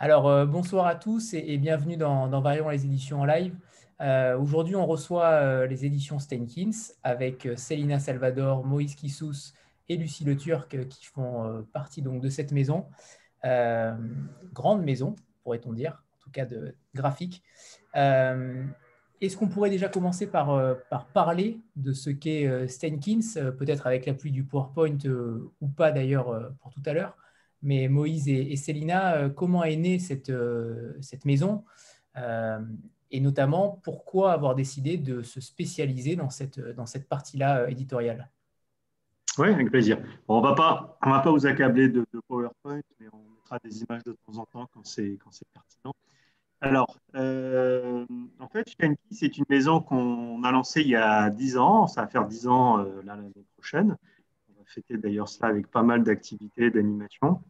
Bonsoir à tous et bienvenue dans Variant les éditions en live. Aujourd'hui, on reçoit les éditions Steinkins avec Célina Salvador, Moïse Kissous et Lucie Le Turc qui font partie donc de cette maison. Euh, Grande maison, pourrait-on dire, en tout cas de graphique. Euh, Est-ce qu'on pourrait déjà commencer par parler de ce qu'est Steinkins, peut-être avec l'appui du PowerPoint ou pas d'ailleurs pour tout à l'heure. Mais Moïse et Célina, comment est née cette maison euh, et notamment pourquoi avoir décidé de se spécialiser dans cette partie-là éditoriale? Oui, avec plaisir. Bon, on va pas vous accabler de PowerPoint, mais on mettra des images de temps en temps quand c'est pertinent. Alors, en fait, Shenki, c'est une maison qu'on a lancée il y a 10 ans. Ça va faire 10 ans l'année prochaine. On va fêter d'ailleurs cela avec pas mal d'activités, d'animation.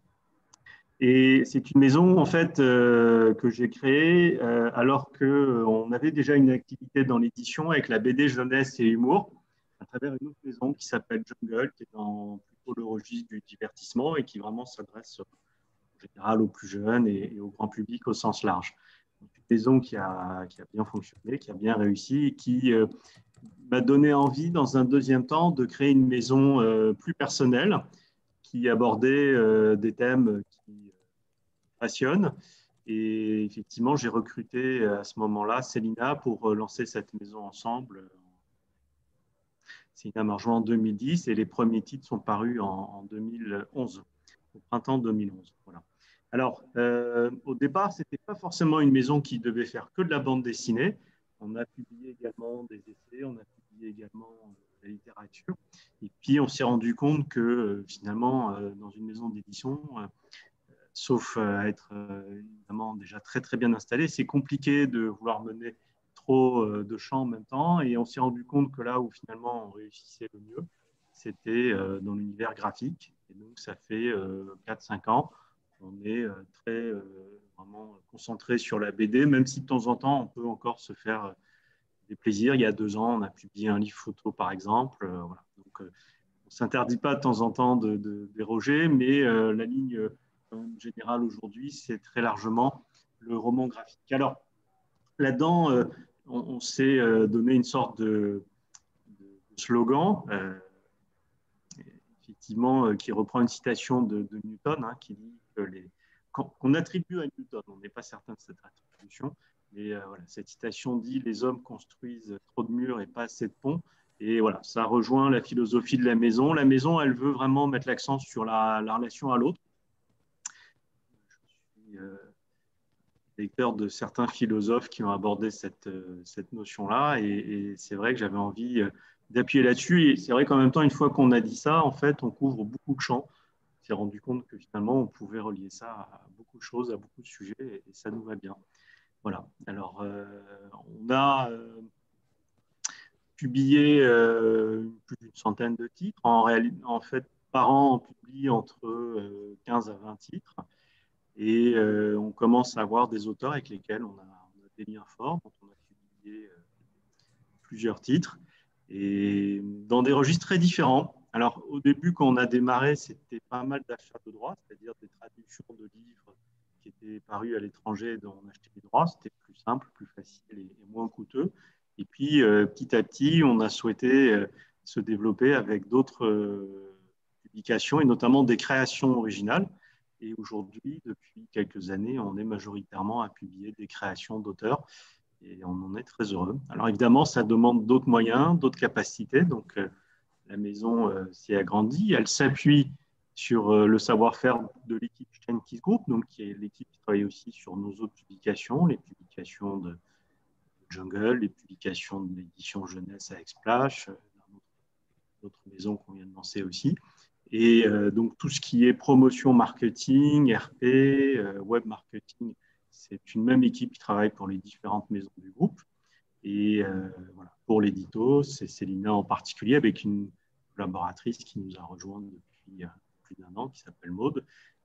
Et c'est une maison, en fait, que j'ai créée alors qu'on avait déjà une activité dans l'édition avec la BD jeunesse et humour à travers une autre maison qui s'appelle Jungle, qui est dans plutôt le registre du divertissement et qui vraiment s'adresse en général aux plus jeunes et au grand public au sens large. Donc, une maison qui a bien fonctionné, qui a bien réussi et qui m'a donné envie, dans un deuxième temps, de créer une maison plus personnelle qui abordait des thèmes qui passionnent. Et effectivement, j'ai recruté à ce moment-là Célina pour lancer cette maison ensemble. Célina m'a rejoint en 2010 et les premiers titres sont parus en 2011, au printemps 2011. Voilà. Alors, au départ, ce n'était pas forcément une maison qui devait faire que de la bande dessinée. On a publié également des essais, on a publié également de la littérature. Et puis, on s'est rendu compte que finalement, dans une maison d'édition, sauf à être évidemment déjà très très bien installé, c'est compliqué de vouloir mener trop de champs en même temps. Et on s'est rendu compte que là où finalement on réussissait le mieux, c'était dans l'univers graphique. Et donc ça fait 4-5 ans qu'on est très vraiment concentré sur la BD, même si de temps en temps on peut encore se faire des plaisirs. Il y a 2 ans, on a publié un livre photo par exemple. Voilà. Donc on ne s'interdit pas de temps en temps de déroger, mais la ligne générale aujourd'hui, c'est très largement le roman graphique. Alors, là-dedans, on s'est donné une sorte de slogan, effectivement, qui reprend une citation de Newton, hein, qui dit que qu'on attribue à Newton, on n'est pas certain de cette attribution, mais voilà, cette citation dit les hommes construisent trop de murs et pas assez de ponts. Et voilà, ça rejoint la philosophie de la maison. La maison, elle veut vraiment mettre l'accent sur la relation à l'autre. Je suis lecteur de certains philosophes qui ont abordé cette notion-là. Et c'est vrai que j'avais envie d'appuyer là-dessus. Et c'est vrai qu'en même temps, une fois qu'on a dit ça, en fait, on couvre beaucoup de champs. On s'est rendu compte que finalement, on pouvait relier ça à beaucoup de choses, à beaucoup de sujets, et ça nous va bien. Voilà. Alors, on a publié plus d'une centaine de titres. En fait, par an, on publie entre 15 à 20 titres. Et on commence à avoir des auteurs avec lesquels on a des liens forts. Donc, on a publié plusieurs titres et dans des registres très différents. Alors, au début, quand on a démarré, c'était pas mal d'achats de droits, c'est-à-dire des traductions de livres qui étaient parus à l'étranger dont on achetait les droits. C'était plus simple, plus facile et moins coûteux. Et puis, petit à petit, on a souhaité se développer avec d'autres publications et notamment des créations originales. Et aujourd'hui, depuis quelques années, on est majoritairement à publier des créations d'auteurs et on en est très heureux. Alors évidemment, ça demande d'autres moyens, d'autres capacités. Donc la maison s'y agrandit. Elle s'appuie sur le savoir-faire de l'équipe Steinkies Group, donc qui est l'équipe qui travaille aussi sur nos autres publications, les publications de Jungle, les publications de l'édition jeunesse à Splash, d'autres maisons qu'on vient de lancer aussi. Et donc tout ce qui est promotion marketing, RP, web marketing, c'est une même équipe qui travaille pour les différentes maisons du groupe. Et voilà, pour l'édito, c'est Célina en particulier, avec une collaboratrice qui nous a rejoint depuis plus d'un an, qui s'appelle Maude.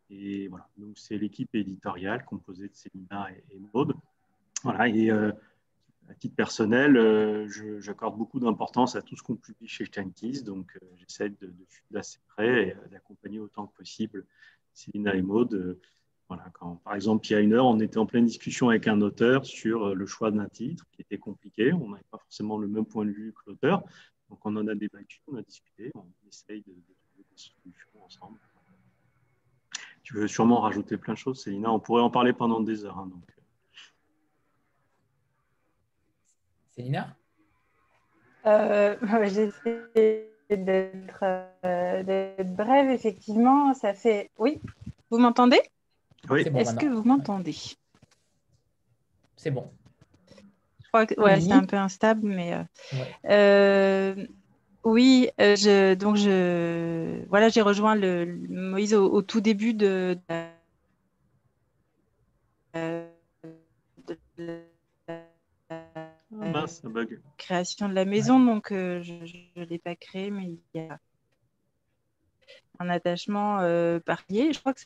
Et voilà, donc c'est l'équipe éditoriale composée de Célina et Maude. Voilà, et à titre personnel, j'accorde beaucoup d'importance à tout ce qu'on publie chez Steinkies, donc j'essaie de suivre d'assez près et d'accompagner autant que possible Célina et Maude Voilà, quand, par exemple, il y a une heure, on était en pleine discussion avec un auteur sur le choix d'un titre qui était compliqué. On n'avait pas forcément le même point de vue que l'auteur. Donc, on en a débattu, on a discuté, on essaye de trouver des solutions ensemble. Tu veux sûrement rajouter plein de choses, Célina. On pourrait en parler pendant des heures. Hein, donc. Célina? J'essaie d'être brève, effectivement. Ça fait... Oui, vous m'entendez? Oui. C'est bon Est-ce que maintenant. vous m'entendez? C'est bon. Je crois que Oui, c'est un peu instable, mais... ouais. Oui, voilà, j'ai rejoint Moïse au tout début de Ah, mince, ça bug. création de la maison, donc je ne l'ai pas créé, mais il y a un attachement particulier. Je crois que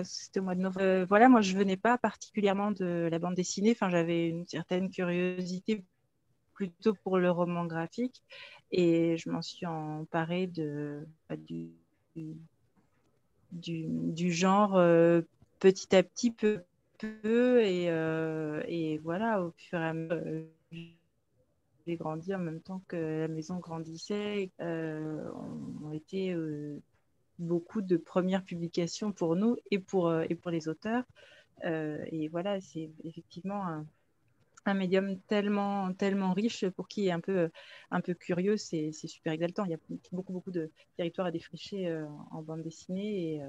c'était au mois de novembre. Voilà, moi, je ne venais pas particulièrement de la bande dessinée. Enfin, j'avais une certaine curiosité plutôt pour le roman graphique et je m'en suis emparée du genre petit à petit, peu et voilà, au fur et à mesure, j'ai grandi en même temps que la maison grandissait. On était beaucoup de premières publications pour nous et pour les auteurs. Et voilà, c'est effectivement un médium tellement, tellement riche pour qui est un peu curieux, c'est super exaltant. Il y a beaucoup de territoires à défricher en bande dessinée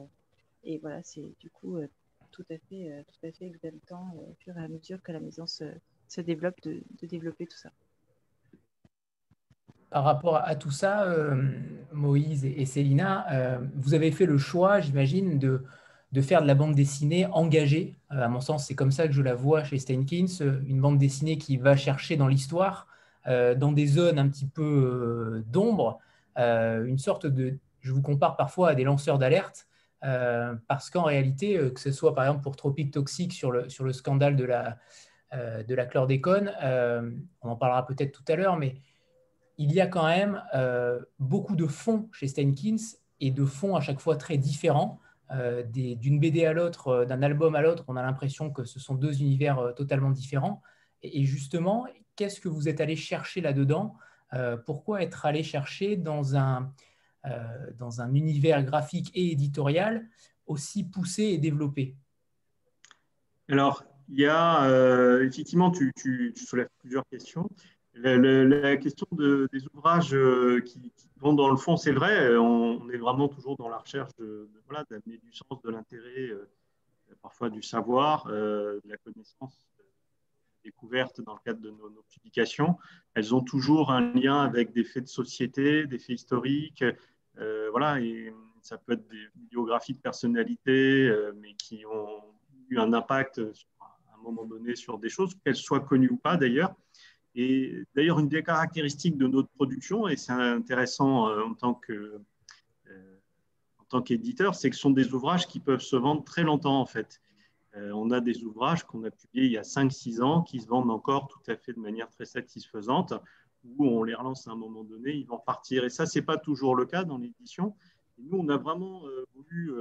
et voilà, c'est du coup tout à fait exaltant au fur et à mesure que la maison se développe, de développer tout ça. Par rapport à tout ça, Moïse et Célina, vous avez fait le choix, j'imagine, de faire de la bande dessinée engagée. À mon sens, c'est comme ça que je la vois chez Steinkins, une bande dessinée qui va chercher dans l'histoire, dans des zones un petit peu d'ombre, une sorte de... Je vous compare parfois à des lanceurs d'alerte, parce qu'en réalité, que ce soit par exemple pour Tropic Toxic sur le scandale de la chlordécone, on en parlera peut-être tout à l'heure, mais il y a quand même beaucoup de fonds chez Steinkins et de fonds à chaque fois très différents. D'une BD à l'autre, d'un album à l'autre, on a l'impression que ce sont deux univers totalement différents. Et justement, qu'est-ce que vous êtes allé chercher là-dedans? Pourquoi être allé chercher dans un univers graphique et éditorial aussi poussé et développé? Alors, il y a effectivement, tu soulèves plusieurs questions. La question des ouvrages qui vont dans le fond, c'est vrai, on est vraiment toujours dans la recherche voilà, d'amener du sens, de l'intérêt, parfois du savoir, de la connaissance découverte dans le cadre de nos publications. Elles ont toujours un lien avec des faits de société, des faits historiques, voilà, et ça peut être des biographies de personnalités, mais qui ont eu un impact sur, à un moment donné sur des choses, qu'elles soient connues ou pas d'ailleurs. Et d'ailleurs, une des caractéristiques de notre production, et c'est intéressant en tant qu'éditeur, c'est que ce sont des ouvrages qui peuvent se vendre très longtemps en fait. On a des ouvrages qu'on a publiés il y a 5-6 ans qui se vendent encore tout à fait de manière très satisfaisante, où on les relance à un moment donné, ils vont partir. Et ça, ce n'est pas toujours le cas dans l'édition. Et nous, on a vraiment voulu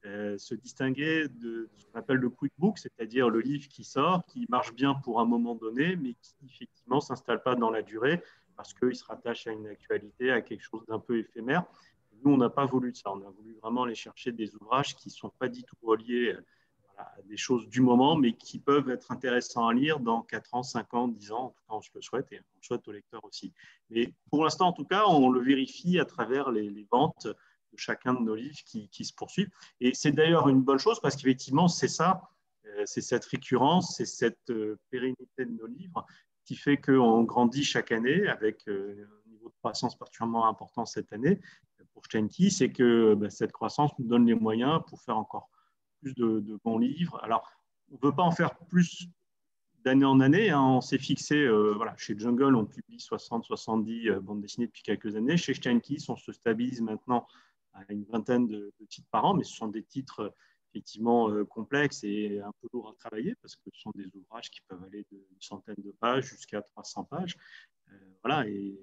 se distinguer de ce qu'on appelle le quick book, c'est-à-dire le livre qui sort, qui marche bien pour un moment donné, mais qui effectivement ne s'installe pas dans la durée parce qu'il se rattache à une actualité, à quelque chose d'un peu éphémère. Nous, on n'a pas voulu de ça. On a voulu vraiment aller chercher des ouvrages qui ne sont pas du tout reliés à des choses du moment, mais qui peuvent être intéressants à lire dans 4 ans, 5 ans, 10 ans. En tout cas, on se le souhaite et on le souhaite au lecteur aussi. Mais pour l'instant, en tout cas, on le vérifie à travers les ventes de chacun de nos livres qui se poursuivent. Et c'est d'ailleurs une bonne chose parce qu'effectivement, c'est ça, c'est cette récurrence, c'est cette pérennité de nos livres qui fait qu'on grandit chaque année avec un niveau de croissance particulièrement important cette année pour Steinki, c'est que cette croissance nous donne les moyens pour faire encore plus de bons livres. Alors, on ne veut pas en faire plus d'année en année. Hein. On s'est fixé, voilà, chez Jungle, on publie 60-70 bandes dessinées depuis quelques années. Chez Steinkies, on se stabilise maintenant à une vingtaine de titres par an, mais ce sont des titres effectivement complexes et un peu lourds à travailler parce que ce sont des ouvrages qui peuvent aller d'une centaine de pages jusqu'à 300 pages. Voilà, et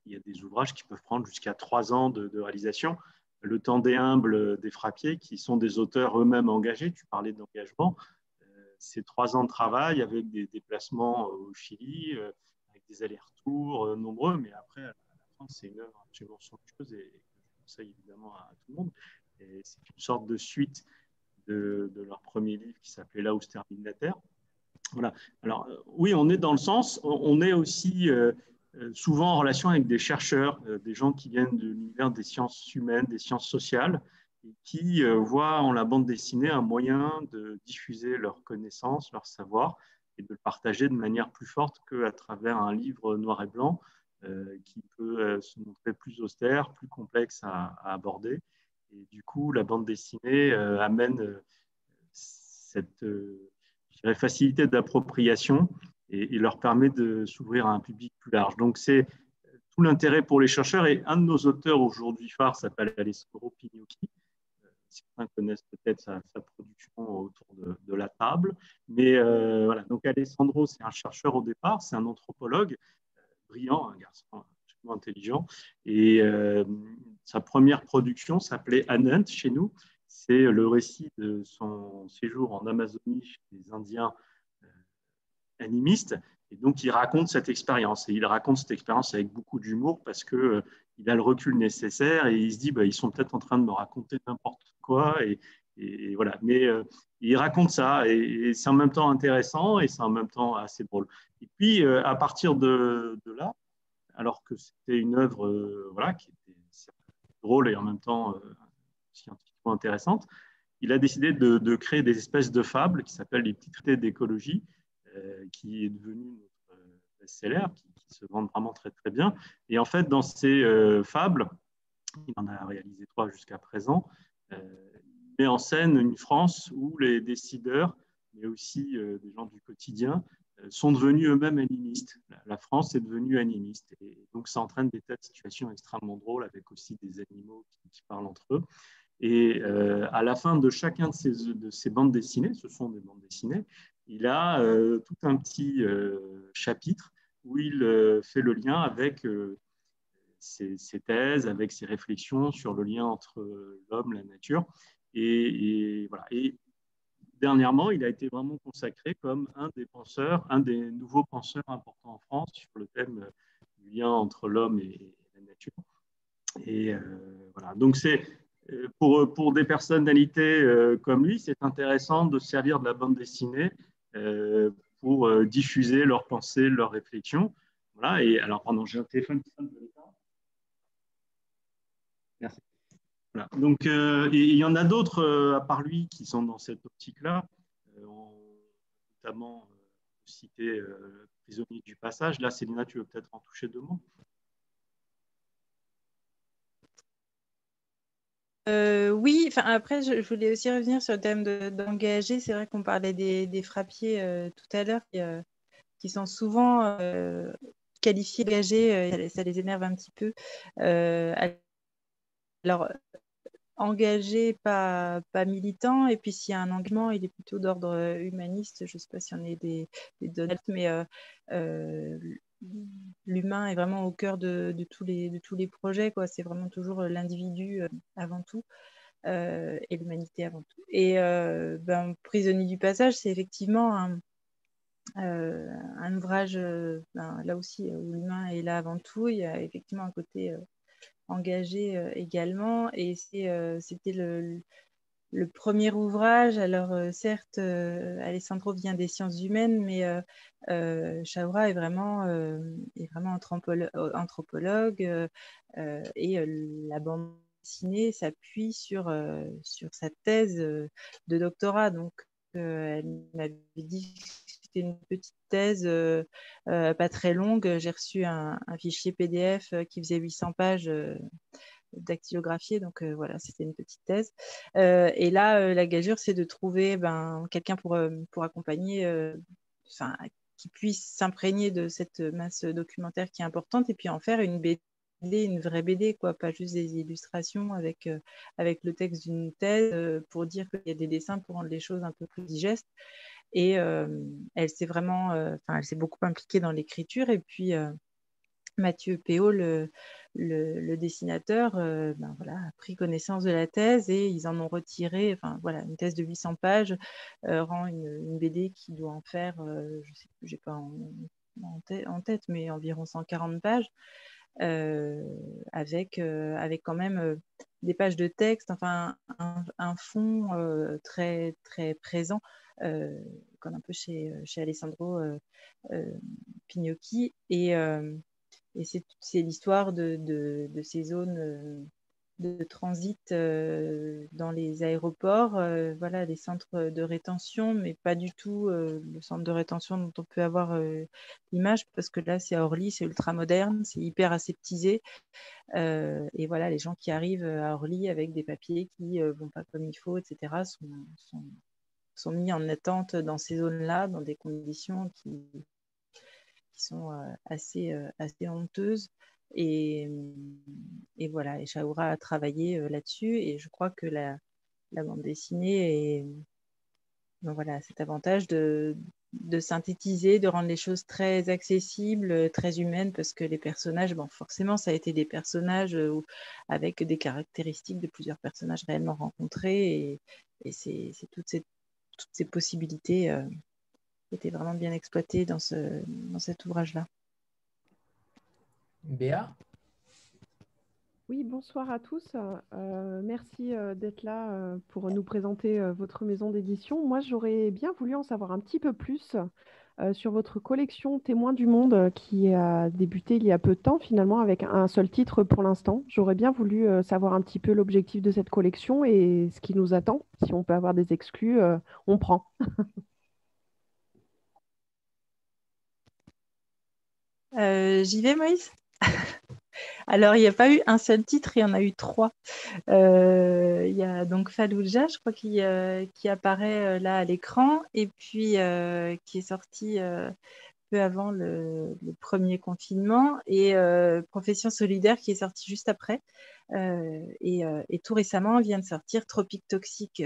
il y a des ouvrages qui peuvent prendre jusqu'à 3 ans de réalisation. Le temps des humbles des frappiers, qui sont des auteurs eux-mêmes engagés. Tu parlais d'engagement. C'est 3 ans de travail avec des déplacements au Chili, avec des allers-retours nombreux, mais après, à la fin, c'est une œuvre absolument somptueuse et que je conseille évidemment à tout le monde. Et c'est une sorte de suite de leur premier livre qui s'appelait Là où se termine la Terre. Voilà. Alors, oui, on est dans le sens, on est aussi souvent en relation avec des chercheurs, des gens qui viennent de l'univers des sciences humaines, des sciences sociales, et qui voient en la bande dessinée un moyen de diffuser leurs connaissances, leur savoir, et de le partager de manière plus forte qu'à travers un livre noir et blanc qui peut se montrer plus austère, plus complexe à aborder. Et du coup, la bande dessinée amène cette facilité d'appropriation et leur permet de s'ouvrir à un public plus large. Donc, c'est tout l'intérêt pour les chercheurs. Et un de nos auteurs aujourd'hui phare s'appelle Alessandro Pignocchi. Certains connaissent peut-être sa production autour de la table. Mais voilà, donc Alessandro, c'est un chercheur au départ, c'est un anthropologue brillant, un garçon extrêmement intelligent. Et sa première production s'appelait Anant chez nous. C'est le récit de son séjour en Amazonie chez les Indiens animistes. Et donc, il raconte cette expérience. Et il raconte cette expérience avec beaucoup d'humour parce qu'il a le recul nécessaire et il se dit, ils sont peut-être en train de me raconter n'importe quoi. Et voilà. Mais il raconte ça et c'est en même temps intéressant et c'est en même temps assez drôle. Et puis, à partir de là, alors que c'était une œuvre voilà, qui était drôle et en même temps scientifiquement intéressante, il a décidé de créer des espèces de fables qui s'appellent les petits traités d'écologie, qui est devenu notre best-seller, qui se vendent vraiment très très bien. Et en fait, dans ces fables, il en a réalisé 3 jusqu'à présent, il met en scène une France où les décideurs, mais aussi des gens du quotidien, sont devenus eux-mêmes animistes. La France est devenue animiste. Et donc, ça entraîne des tas de situations extrêmement drôles avec aussi des animaux qui parlent entre eux. Et à la fin de chacun de ces bandes dessinées, ce sont des bandes dessinées, il a tout un petit chapitre où il fait le lien avec ses thèses, avec ses réflexions sur le lien entre l'homme, la nature. Et voilà. Et dernièrement, il a été vraiment consacré comme un des penseurs, un des nouveaux penseurs importants en France sur le thème du lien entre l'homme et la nature. Et voilà. Donc, c'est pour des personnalités comme lui, c'est intéressant de se servir de la bande dessinée pour diffuser leurs pensées, leurs réflexions. Voilà. Et alors, pardon, j'ai un téléphone qui sonne. Merci. Voilà. Donc, il y en a d'autres à part lui qui sont dans cette optique-là. Notamment citer Prisonnier du passage. Là, Célina, tu veux peut-être en toucher 2 mots? Oui, enfin, après, je voulais aussi revenir sur le thème d'engager. C'est vrai qu'on parlait des frappiers tout à l'heure qui sont souvent qualifiés d'engagés, ça les énerve un petit peu. Alors, engagé, pas militant, et puis s'il y a un engagement, il est plutôt d'ordre humaniste. Je ne sais pas si on est des données, mais l'humain est vraiment au cœur de tous les projets, quoi. C'est vraiment toujours l'individu avant tout. Et l'humanité avant tout. Et Prisonnier du passage, c'est effectivement un ouvrage, là aussi, où l'humain est là avant tout. Il y a effectivement un côté engagé également. Et c'était le premier ouvrage. Alors, certes, Alessandro vient des sciences humaines, mais Chaoura est vraiment anthropologue et la bande dessinée s'appuie sur sa thèse de doctorat. Donc, elle m'avait dit que c'était une petite thèse pas très longue. J'ai reçu un fichier PDF qui faisait 800 pages dactylographié, donc voilà, c'était une petite thèse. Et là, la gageure, c'est de trouver quelqu'un pour accompagner, qui puisse s'imprégner de cette masse documentaire qui est importante et puis en faire une BD, une vraie BD, quoi, pas juste des illustrations avec le texte d'une thèse pour dire qu'il y a des dessins pour rendre les choses un peu plus digestes. Et elle s'est vraiment, elle s'est beaucoup impliquée dans l'écriture et puis Mathieu Péot, le dessinateur, voilà, a pris connaissance de la thèse et ils en ont retiré, voilà, une thèse de 800 pages rend une BD qui doit en faire, je sais plus, j'ai pas en tête, mais environ 140 pages, avec quand même des pages de texte, enfin un fond très, très présent, comme un peu chez Alessandro Pignocchi. Et c'est l'histoire de ces zones de transit dans les aéroports, voilà, les centres de rétention, mais pas du tout le centre de rétention dont on peut avoir l'image, parce que là, c'est à Orly, c'est ultra moderne, c'est hyper aseptisé. Et voilà, les gens qui arrivent à Orly avec des papiers qui vont pas comme il faut, etc., sont mis en attente dans ces zones-là, dans des conditions qui sont assez honteuses. Et voilà, et Chaoura a travaillé là-dessus, et je crois que la bande dessinée donc voilà, cet avantage de synthétiser, de rendre les choses très accessibles, très humaines, parce que les personnages, bon, forcément, ça a été des personnages avec des caractéristiques de plusieurs personnages réellement rencontrés, et c'est toutes ces possibilités étaient vraiment bien exploitées dans cet ouvrage-là. Béa? Oui, bonsoir à tous. Merci d'être là pour nous présenter votre maison d'édition. Moi, j'aurais bien voulu en savoir un petit peu plus sur votre collection Témoins du Monde qui a débuté il y a peu de temps, finalement, avec un seul titre pour l'instant. J'aurais bien voulu savoir un petit peu l'objectif de cette collection et ce qui nous attend. Si on peut avoir des exclus, on prend. J'y vais, Moïse. Alors, il n'y a pas eu un seul titre, il y en a eu 3. Il y a donc Fallujah, je crois, qui apparaît là à l'écran, et puis qui est sorti peu avant le premier confinement, et Profession solidaire qui est sorti juste après. Et tout récemment, vient de sortir Tropique Toxique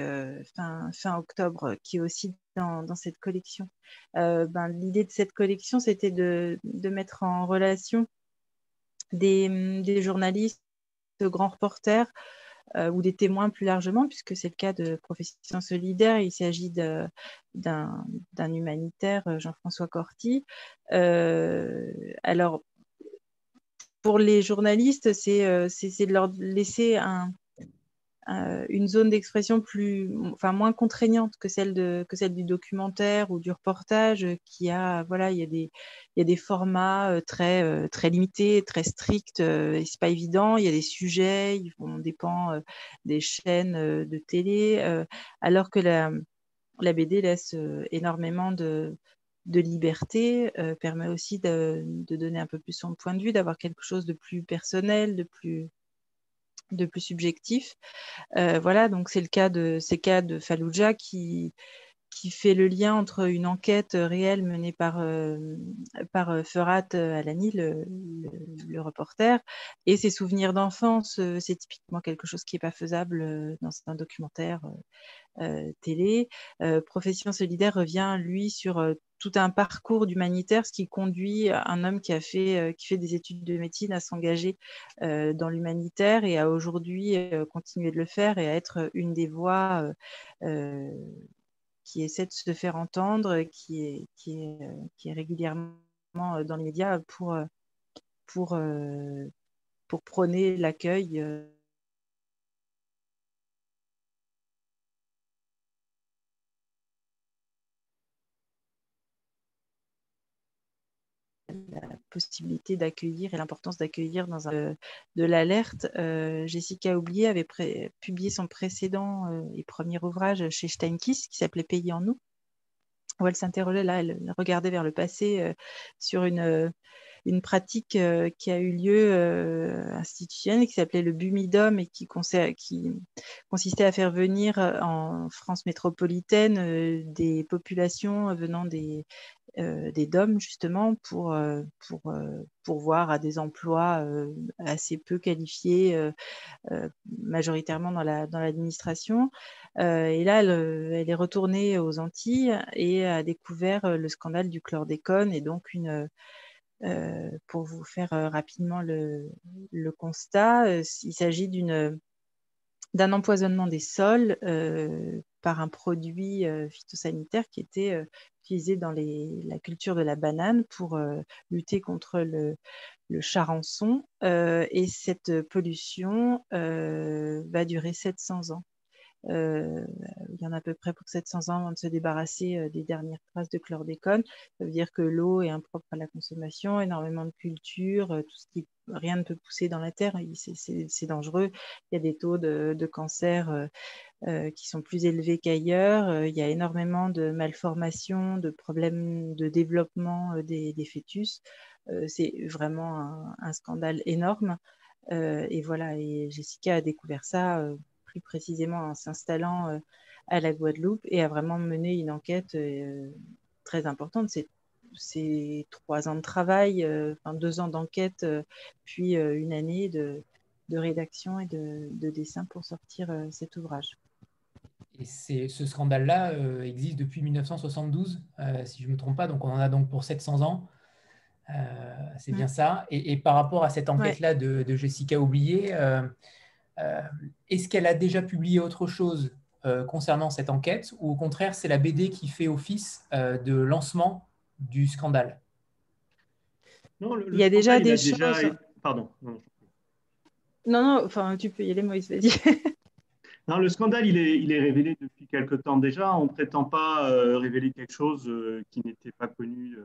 fin octobre, qui est aussi dans cette collection. L'idée de cette collection, c'était de mettre en relation des journalistes, de grands reporters ou des témoins plus largement, puisque c'est le cas de Profession solidaire. Il s'agit d'un humanitaire, Jean-François Corti. Alors, pour les journalistes, c'est de leur laisser une zone d'expression moins contraignante que celle du documentaire ou du reportage, voilà, il y a des formats très très limités, très stricts, et c'est pas évident. Il y a des sujets, on dépend des chaînes de télé, alors que la BD laisse énormément de liberté, permet aussi de donner un peu plus son point de vue, d'avoir quelque chose de plus personnel, de plus subjectif. Voilà, donc c'est le cas de Fallujah qui fait le lien entre une enquête réelle menée par Ferhat Alani, le reporter, et ses souvenirs d'enfance. C'est typiquement quelque chose qui n'est pas faisable dans un documentaire télé. Profession solidaire revient, lui, sur tout un parcours d'humanitaire, ce qui conduit un homme qui fait des études de médecine à s'engager dans l'humanitaire et à aujourd'hui continuer de le faire et à être une des voix qui essaie de se faire entendre, qui est régulièrement dans les médias pour prôner l'accueil la possibilité d'accueillir et l'importance d'accueillir dans de l'alerte. Jessica Oublié avait publié son précédent et premier ouvrage chez Steinkiss qui s'appelait Pays en nous, où elle s'interrogeait là, elle regardait vers le passé sur une pratique qui a eu lieu institutionnelle qui s'appelait le Bumidum et qui consistait à faire venir en France métropolitaine des populations venant des DOM justement pour pourvoir à des emplois assez peu qualifiés, majoritairement dans l'administration. Et là, elle est retournée aux Antilles et a découvert le scandale du chlordécone et donc Pour vous faire rapidement le constat, il s'agit d'un empoisonnement des sols par un produit phytosanitaire qui était utilisé dans la culture de la banane pour lutter contre le charançon. Et cette pollution va durer 700 ans. Il y en a à peu près pour 700 ans avant de se débarrasser des dernières traces de chlordécone. Ça veut dire que l'eau est impropre à la consommation, énormément de cultures, rien ne peut pousser dans la terre, c'est dangereux. Il y a des taux de cancer qui sont plus élevés qu'ailleurs. Il y a énormément de malformations, de problèmes de développement des fœtus. C'est vraiment un scandale énorme. Et voilà, et Jessica a découvert ça plus précisément en s'installant à la Guadeloupe et a vraiment mené une enquête très importante. C'est 3 ans de travail, 2 ans d'enquête, puis une année de rédaction et de dessin pour sortir cet ouvrage. Et ce scandale-là existe depuis 1972, si je ne me trompe pas, donc on en a donc pour 700 ans. C'est bien ça. Et par rapport à cette enquête-là de Jessica Oublié, est-ce qu'elle a déjà publié autre chose concernant cette enquête, ou au contraire, c'est la BD qui fait office de lancement du scandale? Non, il y a déjà des choses. Pardon. Non, enfin, tu peux y aller, Moïse, vas-y. Non, le scandale, il est révélé depuis quelque temps déjà. On ne prétend pas révéler quelque chose qui n'était pas connu,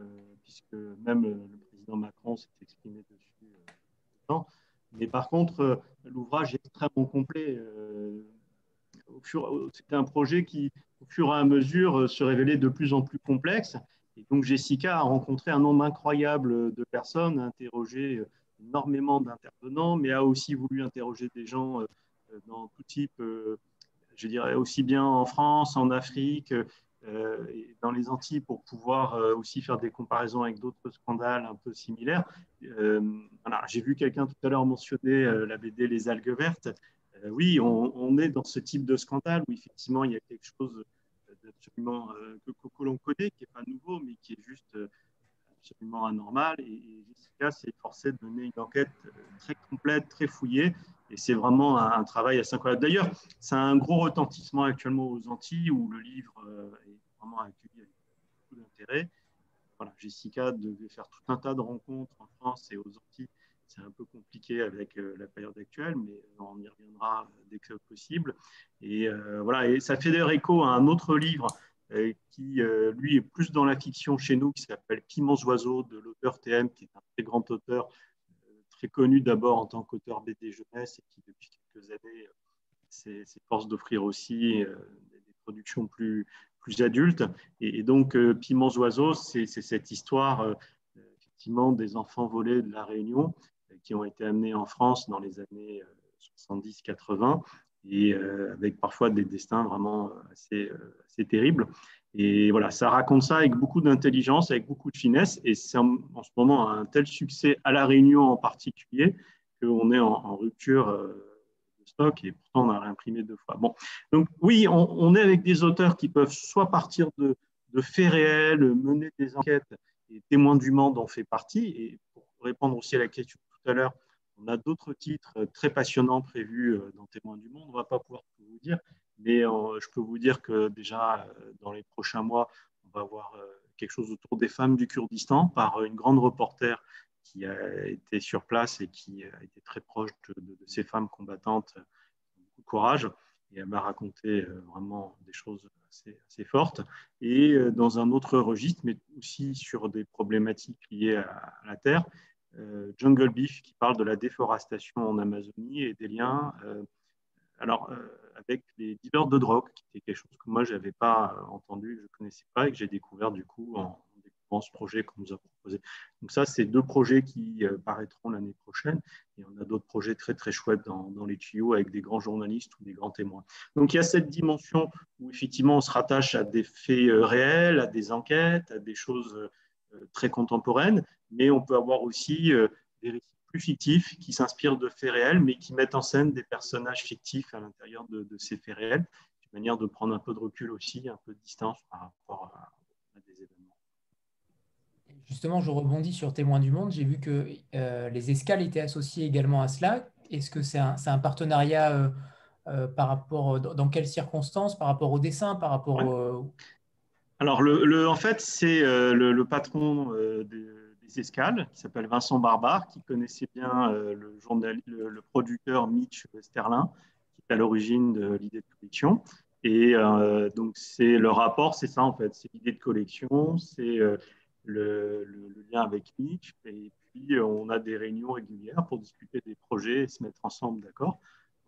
puisque même le président Macron s'est exprimé dessus. Mais par contre, l'ouvrage est extrêmement complet. C'était un projet qui, au fur et à mesure, se révélait de plus en plus complexe. Et donc, Jessica a rencontré un nombre incroyable de personnes, a interrogé énormément d'intervenants, mais a aussi voulu interroger des gens dans tout type, je dirais aussi bien en France, en Afrique, et dans les Antilles, pour pouvoir aussi faire des comparaisons avec d'autres scandales un peu similaires. Voilà, j'ai vu quelqu'un tout à l'heure mentionner la BD Les algues vertes. Oui, on est dans ce type de scandale où effectivement il y a quelque chose d'absolument que l'on connaît, qui n'est pas nouveau, mais qui est juste absolument anormal. Et Jessica s'est forcée de mener une enquête très complète, très fouillée. Et c'est vraiment un travail assez incroyable. D'ailleurs, c'est un gros retentissement actuellement aux Antilles, où le livre est vraiment accueilli avec beaucoup d'intérêt. Voilà, Jessica devait faire tout un tas de rencontres en France et aux Antilles. C'est un peu compliqué avec la période actuelle, mais on y reviendra dès que possible. Et voilà, et ça fait d'ailleurs écho à un autre livre qui, lui, est plus dans la fiction chez nous, qui s'appelle Piments Oiseaux, de l'auteur TM, qui est un très grand auteur, très connu d'abord en tant qu'auteur BD jeunesse, et qui, depuis quelques années, s'efforce d'offrir aussi des productions plus adultes. Et donc, Piments Oiseaux, c'est cette histoire, effectivement, des enfants volés de la Réunion qui ont été amenés en France dans les années 70-80, et avec parfois des destins vraiment assez terribles. Et voilà, ça raconte ça avec beaucoup d'intelligence, avec beaucoup de finesse, et c'est en ce moment un tel succès à La Réunion en particulier qu'on est en rupture de stock, et pourtant on a réimprimé 2 fois. Bon, donc oui, on est avec des auteurs qui peuvent soit partir de faits réels, mener des enquêtes, et Témoins du Monde en fait partie. Et pour répondre aussi à la question tout à l'heure, on a d'autres titres très passionnants prévus dans Témoins du Monde. On ne va pas pouvoir tout vous dire, mais je peux vous dire que déjà, dans les prochains mois, on va avoir quelque chose autour des femmes du Kurdistan par une grande reporter qui a été sur place et qui a été très proche de ces femmes combattantes. Beaucoup de courage. Et elle m'a raconté vraiment des choses assez fortes. Et dans un autre registre, mais aussi sur des problématiques liées à la terre, Jungle Beef, qui parle de la déforestation en Amazonie et des liens avec les dealers de drogue, qui était quelque chose que moi, je n'avais pas entendu, je ne connaissais pas, et que j'ai découvert du coup en découvrant ce projet qu'on nous a proposé. Donc ça, c'est 2 projets qui paraîtront l'année prochaine. Et on a d'autres projets très, très chouettes dans les tuyaux avec des grands journalistes ou des grands témoins. Donc il y a cette dimension où effectivement, on se rattache à des faits réels, à des enquêtes, à des choses très contemporaines, mais on peut avoir aussi des récits plus fictifs qui s'inspirent de faits réels, mais qui mettent en scène des personnages fictifs à l'intérieur de ces faits réels, une manière de prendre un peu de recul aussi, un peu de distance par rapport à des événements. Justement, je rebondis sur Témoins du Monde. J'ai vu que les escales étaient associées également à cela. Est-ce que c'est un partenariat par rapport, dans quelles circonstances, par rapport au dessin, par rapport Ouais. au... Alors, en fait, c'est le patron des escales, qui s'appelle Vincent Barbare, qui connaissait bien le producteur Mitch Sterlin, qui est à l'origine de l'idée de collection. Et donc, le rapport, c'est ça, en fait. C'est l'idée de collection, c'est le lien avec Mitch. Et puis, on a des réunions régulières pour discuter des projets et se mettre ensemble d'accord.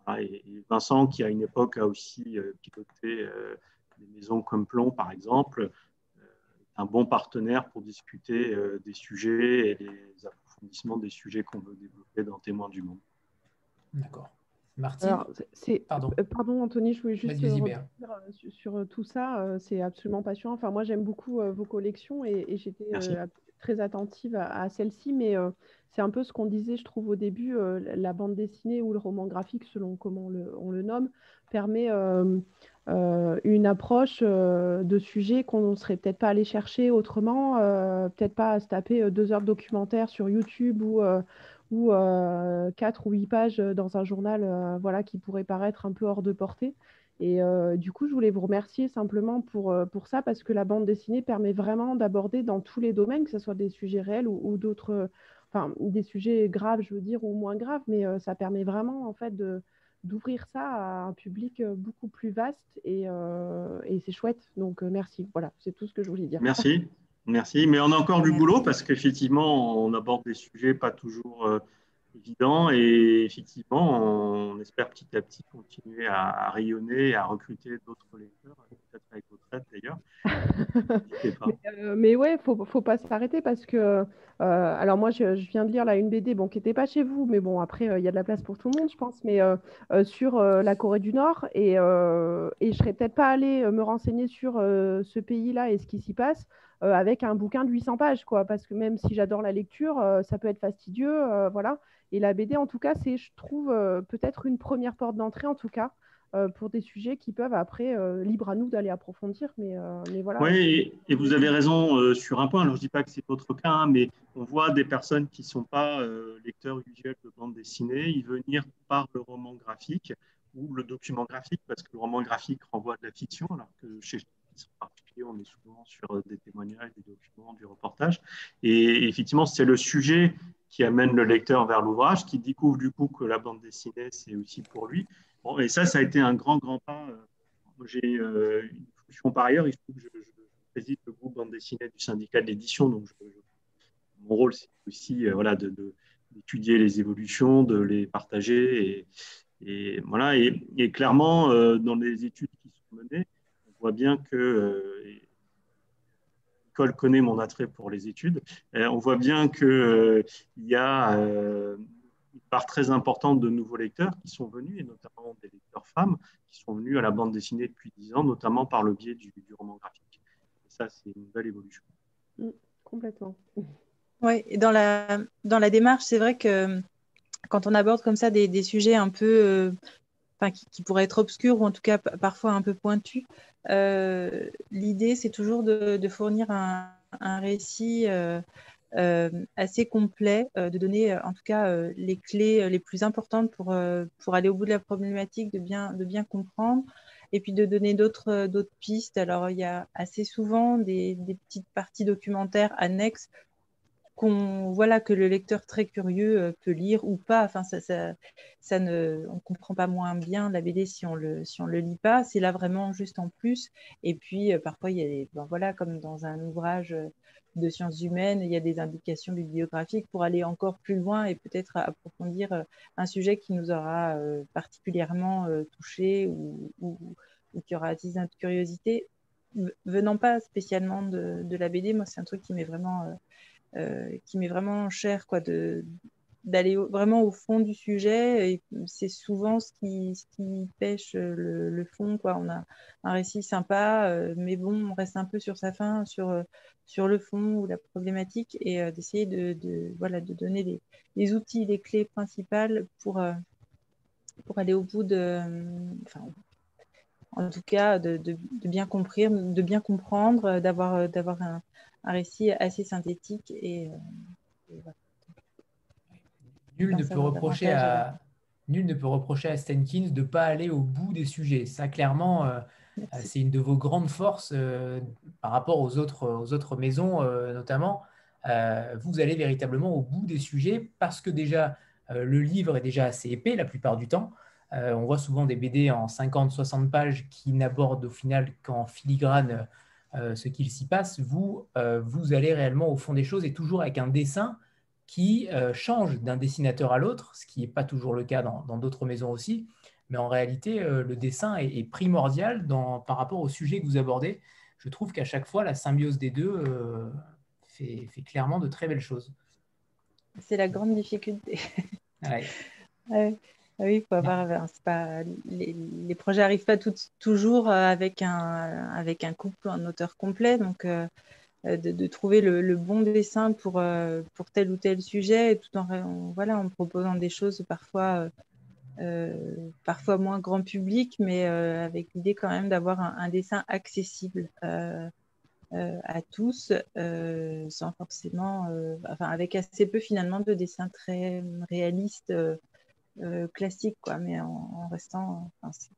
Voilà, et Vincent, qui à une époque a aussi piloté des maisons comme Plomb, par exemple, un bon partenaire pour discuter des sujets et les approfondissements des sujets qu'on veut développer dans Témoins du Monde. D'accord. Martine? Alors, Pardon. pardon Anthony, je voulais juste Vas-y, rebondir Béa. sur tout ça. C'est absolument passionnant. Enfin, moi, j'aime beaucoup vos collections et j'étais Merci. très attentive à celle-ci, mais c'est un peu ce qu'on disait, je trouve, au début. La bande dessinée ou le roman graphique, selon comment on le nomme, permet une approche de sujets qu'on ne serait peut-être pas allé chercher autrement, peut-être pas à se taper 2 heures de documentaire sur YouTube ou 4 ou 8 pages dans un journal voilà, qui pourrait paraître un peu hors de portée. Et du coup, je voulais vous remercier simplement pour ça, parce que la bande dessinée permet vraiment d'aborder dans tous les domaines, que ce soit des sujets réels ou d'autres, enfin, des sujets graves, je veux dire, ou moins graves, mais ça permet vraiment, en fait, d'ouvrir ça à un public beaucoup plus vaste et c'est chouette. Donc, merci. Voilà, c'est tout ce que je voulais dire. Merci. Merci. Mais on a encore du boulot Merci. parce qu'effectivement, on aborde des sujets pas toujours évidents et effectivement, on espère petit à petit continuer à rayonner et à recruter d'autres lecteurs, peut-être avec votre aide d'ailleurs. N'hésitez pas. Mais ouais, faut pas s'arrêter parce que, alors moi, je viens de lire là une BD, bon, qui n'était pas chez vous, mais bon, après, il y a de la place pour tout le monde, je pense, mais sur la Corée du Nord, et je serais peut-être pas allée me renseigner sur ce pays-là et ce qui s'y passe avec un bouquin de 800 pages, quoi, parce que même si j'adore la lecture, ça peut être fastidieux, voilà. Et la BD, en tout cas, c'est, je trouve, peut-être une première porte d'entrée, en tout cas, pour des sujets qui peuvent après, libre à nous d'aller approfondir, mais voilà. Oui, et vous avez raison sur un point. Alors, je ne dis pas que c'est votre cas, hein, mais on voit des personnes qui ne sont pas lecteurs usuels de bande dessinée y venir par le roman graphique ou le document graphique, parce que le roman graphique renvoie de la fiction, alors que chez Jeunesse en particulier, on est souvent sur des témoignages, des documents, du reportage. Et effectivement, c'est le sujet qui amène le lecteur vers l'ouvrage, qui découvre du coup que la bande dessinée, c'est aussi pour lui. Bon, et ça a été un grand, grand pas. J'ai une fonction par ailleurs, il se trouve que je préside le groupe bande dessinée du syndicat de l'édition, donc mon rôle, c'est aussi voilà, d'étudier les évolutions, de les partager. Voilà, et clairement, dans les études qui sont menées, on voit bien que l'école connaît mon attrait pour les études. On voit bien qu'il y a une part très importante de nouveaux lecteurs qui sont venus, et notamment des lecteurs femmes, qui sont venus à la bande dessinée depuis 10 ans, notamment par le biais du roman graphique. Et ça, c'est une belle évolution. Complètement. Oui, et dans la démarche, c'est vrai que quand on aborde comme ça des sujets un peu, enfin, qui pourraient être obscurs ou en tout cas parfois un peu pointus, l'idée, c'est toujours de fournir un récit assez complet, de donner en tout cas les clés les plus importantes pour aller au bout de la problématique, de bien comprendre, et puis de donner d'autres pistes. Alors, il y a assez souvent des petites parties documentaires annexes voilà, que le lecteur très curieux peut lire ou pas. Enfin, on ne comprend pas moins bien la BD si on le lit pas. C'est là vraiment juste en plus. Et puis, parfois, il y a voilà, comme dans un ouvrage de sciences humaines, il y a des indications bibliographiques pour aller encore plus loin et peut-être approfondir un sujet qui nous aura particulièrement touché ou qui aura attisé notre curiosité. Venant pas spécialement de la BD, moi, c'est un truc qui m'est vraiment cher, quoi, d'aller vraiment au fond du sujet. Et c'est souvent ce qui pêche le fond, quoi. On a un récit sympa, mais bon, on reste un peu sur sa fin, sur le fond ou la problématique, et d'essayer voilà, de donner les outils, les clés principales pour aller au bout enfin, en tout cas, de bien comprendre, d'avoir récit assez synthétique et voilà. Nul ne peut reprocher à Stenkins de ne pas aller au bout des sujets. Ça, clairement, c'est une de vos grandes forces par rapport aux autres maisons, notamment. Vous allez véritablement au bout des sujets parce que déjà, le livre est déjà assez épais la plupart du temps. On voit souvent des BD en 50-60 pages qui n'abordent au final qu'en filigrane ce qu'il s'y passe. Vous allez réellement au fond des choses et toujours avec un dessin qui change d'un dessinateur à l'autre, ce qui n'est pas toujours le cas dans d'autres maisons aussi. Mais en réalité, le dessin est primordial par rapport au sujet que vous abordez. Je trouve qu'à chaque fois, la symbiose des deux fait clairement de très belles choses. C'est la grande difficulté. Ouais. Oui, il faut avoir. Les projets n'arrivent pas toujours avec un couple ou un auteur complet. Donc, de trouver le bon dessin pour tel ou tel sujet, tout en proposant des choses parfois moins grand public, mais avec l'idée quand même d'avoir un dessin accessible à tous, sans forcément, avec assez peu finalement de dessins très réalistes, classiques, quoi, mais en restant, c'est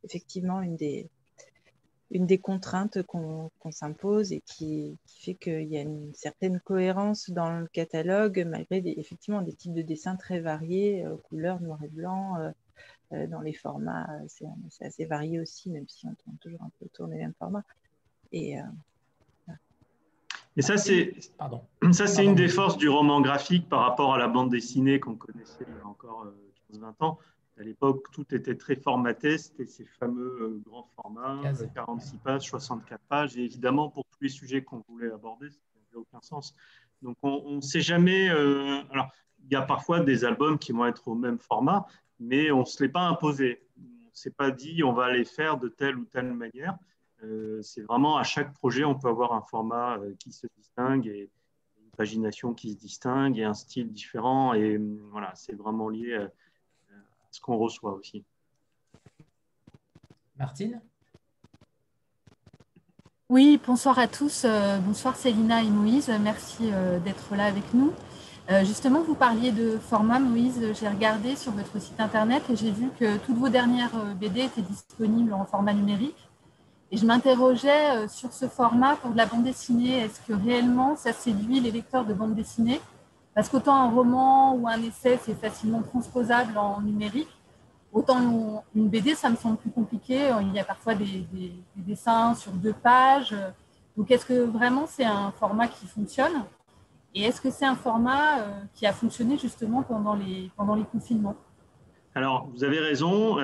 effectivement une des contraintes qu'on s'impose et qui fait qu'il y a une certaine cohérence dans le catalogue, malgré effectivement des types de dessins très variés, couleurs, noir et blanc, dans les formats, c'est assez varié aussi, même si on tourne toujours un peu autour des mêmes formats. Et ça, c'est une des forces du roman graphique par rapport à la bande dessinée qu'on connaissait il y a encore 15-20 ans. À l'époque, tout était très formaté. C'était ces fameux grands formats, 46 pages, 64 pages. Et évidemment, pour tous les sujets qu'on voulait aborder, ça n'avait aucun sens. Donc, on ne sait jamais. Alors, il y a parfois des albums qui vont être au même format, mais on ne se l'est pas imposé. On ne s'est pas dit on va les faire de telle ou telle manière. C'est vraiment à chaque projet, on peut avoir un format qui se distingue et une pagination qui se distingue et un style différent. Et voilà, c'est vraiment lié à ce qu'on reçoit aussi. Martine ? Oui, bonsoir à tous. Bonsoir Célina et Moïse. Merci d'être là avec nous. Justement, vous parliez de format, Moïse. J'ai regardé sur votre site internet et j'ai vu que toutes vos dernières BD étaient disponibles en format numérique. Et je m'interrogeais sur ce format pour de la bande dessinée. Est-ce que réellement ça séduit les lecteurs de bande dessinée? Parce qu'autant un roman ou un essai, c'est facilement transposable en numérique, autant une BD, ça me semble plus compliqué. Il y a parfois des dessins sur 2 pages. Donc, est-ce que vraiment c'est un format qui fonctionne? Et est-ce que c'est un format qui a fonctionné justement pendant les confinements? Alors, vous avez raison.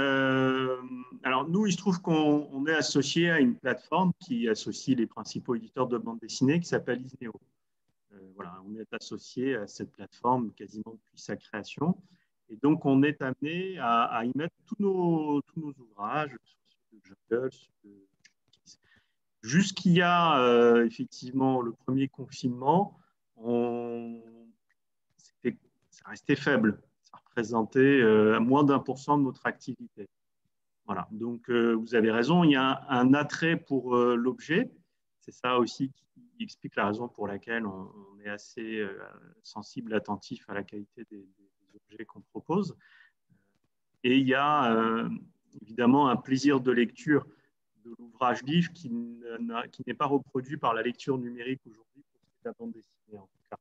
Alors, nous, il se trouve qu'on est associé à une plateforme qui associe les principaux éditeurs de bande dessinée qui s'appelle Isneo. Voilà, on est associé à cette plateforme quasiment depuis sa création. Et donc, on est amené à y mettre tous nos ouvrages, ceux de Jungle, ceux de Kiss. Jusqu'il y a effectivement le premier confinement, ça restait faible. Ça représentait moins d'1% de notre activité. Voilà. Donc, vous avez raison, il y a un attrait pour l'objet. C'est ça aussi qui explique la raison pour laquelle on est assez sensible, attentif à la qualité des objets qu'on propose. Et il y a évidemment un plaisir de lecture de l'ouvrage livre qui n'est pas reproduit par la lecture numérique aujourd'hui pour la bande dessinée en tout cas.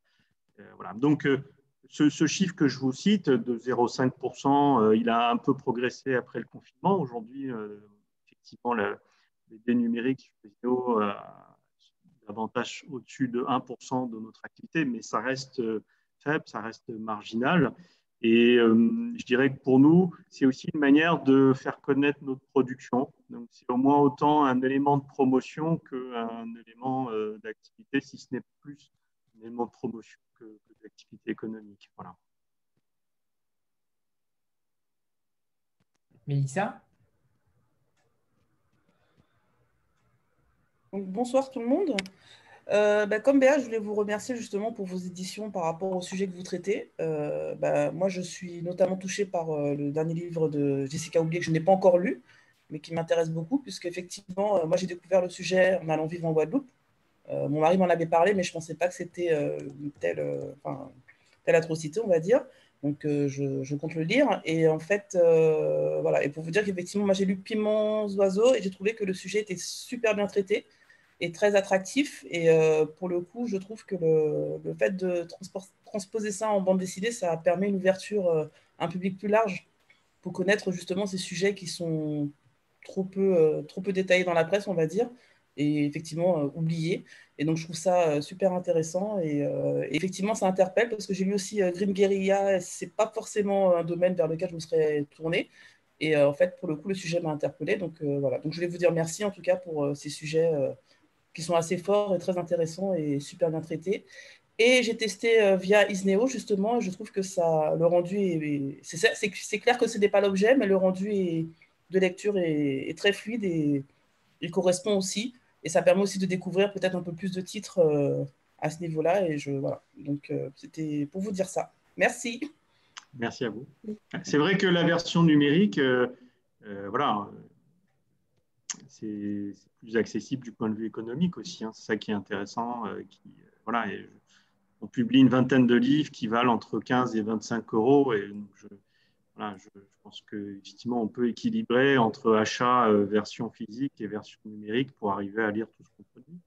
Voilà. Donc, ce chiffre que je vous cite de 0,5%, il a un peu progressé après le confinement. Aujourd'hui, effectivement, les BD numériques sur vidéo davantage au-dessus de 1% de notre activité, mais ça reste faible, ça reste marginal. Et je dirais que pour nous, c'est aussi une manière de faire connaître notre production. Donc, c'est au moins autant un élément de promotion qu'un élément d'activité, si ce n'est plus un élément de promotion que d'activité économique. Voilà. Mélissa ? Donc, bonsoir tout le monde. Comme Béa, je voulais vous remercier justement pour vos éditions par rapport au sujet que vous traitez. Moi, je suis notamment touchée par le dernier livre de Jessica Houlier que je n'ai pas encore lu, mais qui m'intéresse beaucoup, puisqu'effectivement, moi, j'ai découvert le sujet en allant vivre en Guadeloupe. Mon mari m'en avait parlé, mais je ne pensais pas que c'était telle atrocité, on va dire. Donc, je compte le lire. Et en fait, voilà. Et pour vous dire qu'effectivement, moi, j'ai lu Piments oiseaux et j'ai trouvé que le sujet était super bien traité et très attractif. Et pour le coup, je trouve que le fait de transposer ça en bande dessinée, ça permet une ouverture à un public plus large pour connaître justement ces sujets qui sont trop peu détaillés dans la presse, on va dire, et effectivement oubliés. Et donc, je trouve ça super intéressant. Et effectivement, ça interpelle parce que j'ai lu aussi Green Guerilla. Ce n'est pas forcément un domaine vers lequel je me serais tournée. Et en fait, pour le coup, le sujet m'a interpellée. Donc, voilà. Donc, je voulais vous dire merci en tout cas pour ces sujets qui sont assez forts et très intéressants et super bien traités. Et j'ai testé via Isneo, justement, et je trouve que ça, le rendu c'est clair que ce n'est pas l'objet, mais le rendu de lecture est très fluide et il correspond aussi. Et ça permet aussi de découvrir peut-être un peu plus de titres à ce niveau-là. Et voilà. Donc, c'était pour vous dire ça. Merci. Merci à vous. C'est vrai que la version numérique, voilà, c'est plus accessible du point de vue économique aussi. Hein. C'est ça qui est intéressant. Voilà, on publie une vingtaine de livres qui valent entre 15 et 25 euros. Et donc voilà, je pense qu'effectivement, on peut équilibrer entre achat version physique et version numérique pour arriver à lire tout ce qu'on produit.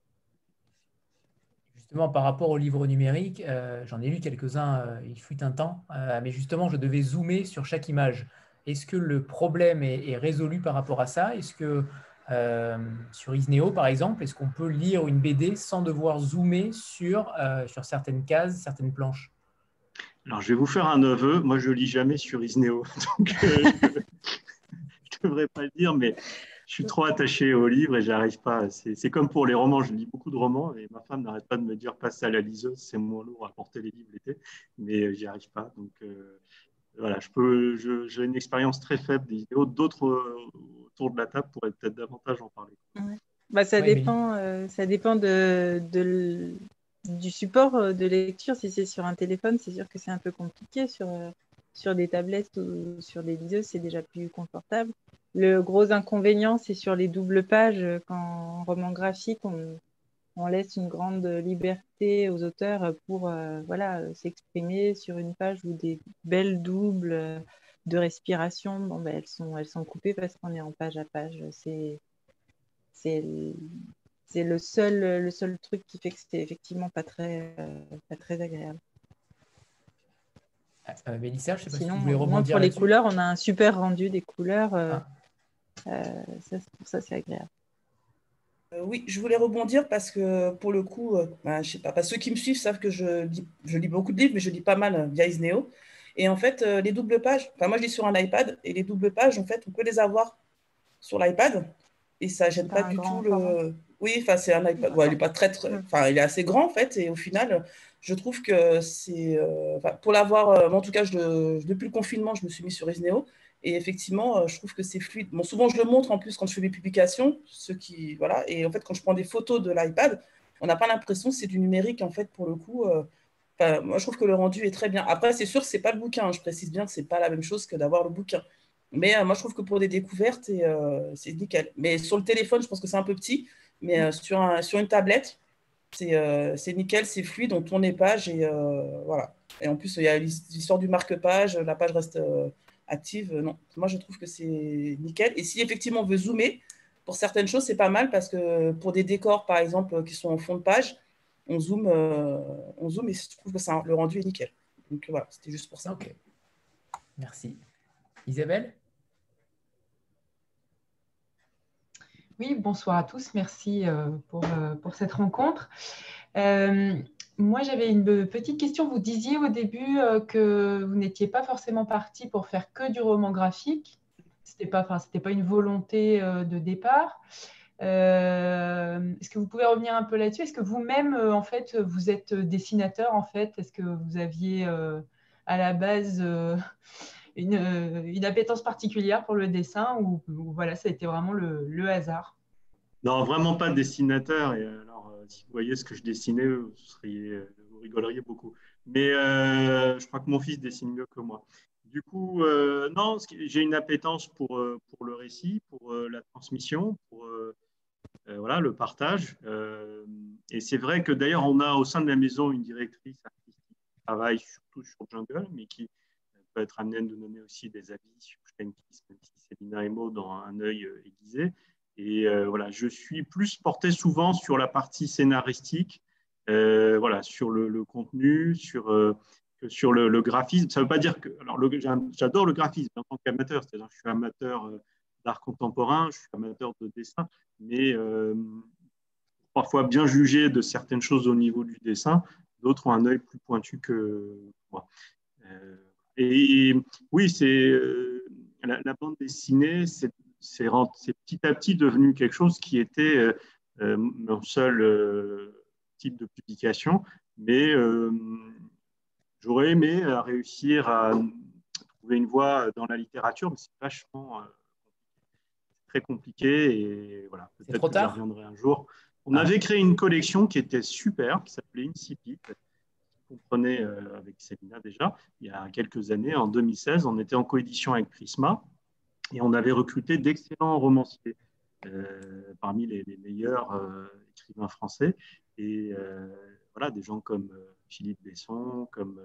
Justement, par rapport aux livres numériques, j'en ai lu quelques-uns, il fut un temps, mais justement, je devais zoomer sur chaque image. Est-ce que le problème est résolu par rapport à ça? Est-ce que sur Isneo, par exemple, est-ce qu'on peut lire une BD sans devoir zoomer sur certaines cases, certaines planches? Alors, je vais vous faire un aveu. Moi, je ne lis jamais sur Isneo. Donc, je ne devrais pas le dire, mais je suis trop attaché aux livres et j'arrive pas. C'est comme pour les romans. Je lis beaucoup de romans et ma femme n'arrête pas de me dire passe à la liseuse, c'est moins lourd à porter les livres l'été, mais j'y arrive pas. Donc, voilà, j'ai une expérience très faible des vidéos. D'autres autour de la table pourraient peut-être davantage en parler. Ouais. Bah, ça dépend du support de lecture. Si c'est sur un téléphone, c'est sûr que c'est un peu compliqué. Sur des tablettes ou sur des liseuses, c'est déjà plus confortable. Le gros inconvénient, c'est sur les doubles pages. En roman graphique, on laisse une grande liberté aux auteurs pour s'exprimer sur une page où des belles doubles de respiration, elles sont coupées parce qu'on est en page à page. C'est le seul truc qui fait que c'est effectivement pas très agréable. Mélissa, je ne sais pas si Sinon, tu voulais rebondir pour les là-dessus. couleurs, on a un super rendu des couleurs. Pour ça, c'est agréable. Oui, je voulais rebondir parce que pour le coup, je sais pas, ceux qui me suivent savent que je lis beaucoup de livres, mais je lis pas mal via Isneo. Et en fait, les doubles pages, moi je lis sur un iPad et les doubles pages, en fait, on peut les avoir sur l'iPad et ça gêne pas du tout le. Oui, enfin c'est un iPad. Ouais, il est pas très, enfin il est assez grand en fait et au final, je trouve que c'est, pour l'avoir, en tout cas, depuis le confinement, je me suis mis sur Isneo. Et effectivement, je trouve que c'est fluide. Bon, souvent, je le montre en plus quand je fais mes publications, voilà. Et en fait, quand je prends des photos de l'iPad, on n'a pas l'impression que c'est du numérique, en fait, pour le coup. Moi, je trouve que le rendu est très bien. Après, c'est sûr, c'est pas le bouquin. Hein. Je précise bien que c'est pas la même chose que d'avoir le bouquin. Mais moi, je trouve que pour des découvertes, c'est nickel. Mais sur le téléphone, je pense que c'est un peu petit. Mais sur une tablette, c'est nickel, c'est fluide, on tourne les pages et voilà. Et en plus, il y a l'histoire du marque-page, la page reste active. Non, moi je trouve que c'est nickel. Et si effectivement on veut zoomer, pour certaines choses, c'est pas mal parce que pour des décors, par exemple, qui sont en fond de page, on zoome et je trouve que le rendu est nickel. Donc voilà, c'était juste pour ça. Ok, merci. Isabelle? Oui, bonsoir à tous. Merci pour cette rencontre. Moi, j'avais une petite question. Vous disiez au début que vous n'étiez pas forcément parti pour faire que du roman graphique. C'était pas une volonté de départ. Est-ce que vous pouvez revenir un peu là-dessus? Est-ce que vous-même, en fait, vous êtes dessinateur, en fait? Est-ce que vous aviez à la base une appétence particulière pour le dessin ou voilà, ça a été vraiment le hasard? Non, vraiment pas de dessinateur. Et alors, si vous voyez ce que je dessinais, vous rigoleriez beaucoup. Mais je crois que mon fils dessine mieux que moi. Du coup, non, j'ai une appétence pour le récit, pour la transmission, pour voilà, le partage. Et c'est vrai que d'ailleurs, on a au sein de la maison une directrice artistique qui travaille surtout sur Jungle, mais qui peut être amenée à nous donner aussi des avis sur Stein Kiss, même si Célina et Maud ont un œil aiguisé. Et voilà, je suis plus porté souvent sur la partie scénaristique, voilà, sur le contenu, sur le graphisme. Ça ne veut pas dire que. Alors, j'adore le graphisme en tant qu'amateur, c'est-à-dire que je suis amateur d'art contemporain, je suis amateur de dessin, mais parfois bien juger de certaines choses au niveau du dessin, d'autres ont un œil plus pointu que moi. Et oui, c'est la bande dessinée, c'est petit à petit devenu quelque chose qui était mon seul type de publication, mais j'aurais aimé réussir à trouver une voie dans la littérature, mais c'est vachement très compliqué et voilà, peut-être que j'y reviendrai un jour. On avait créé une collection qui était super, qui s'appelait Incipit, qu'on prenait avec Célina déjà, il y a quelques années, en 2016. On était en coédition avec Prisma et on avait recruté d'excellents romanciers, parmi les meilleurs écrivains français. Et voilà, des gens comme Philippe Besson, comme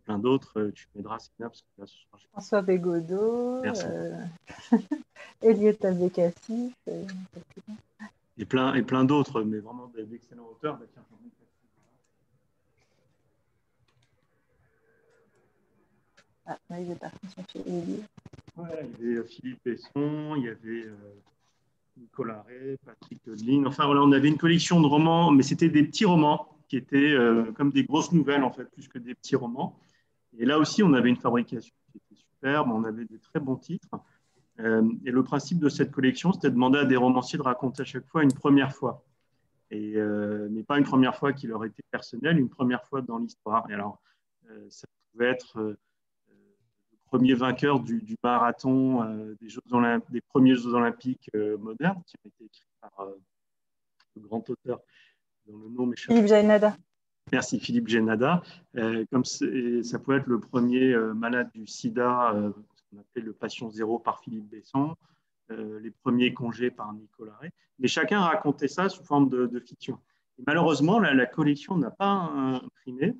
plein d'autres. Tu m'aideras, Célina, parce que là, ce soir, François Bégodeau, Eliott Abécassis. Et plein d'autres, mais vraiment d'excellents auteurs. Il est parti chercher Eliott. Ouais, il y avait Philippe Besson, il y avait Nicolas Ray, Patrick Lin. Enfin, voilà, on avait une collection de romans, mais c'était des petits romans qui étaient comme des grosses nouvelles, en fait, plus que des petits romans. Et là aussi, on avait une fabrication qui était superbe, on avait des très bons titres. Et le principe de cette collection, c'était de demander à des romanciers de raconter à chaque fois une première fois. Mais pas une première fois qui leur était personnelle, une première fois dans l'histoire. Et alors, ça pouvait être le premier vainqueur du marathon des premiers Jeux olympiques modernes, qui ont été écrits par le grand auteur dont le nom m'échappe. Philippe Jaénada. Merci, Philippe Jaénada. Comme ça pouvait être le premier malade du sida, ce qu'on appelait le patient zéro par Philippe Besson, les premiers congés par Nicolas Ray. Mais chacun racontait ça sous forme de fiction. Et malheureusement, la collection n'a pas imprimé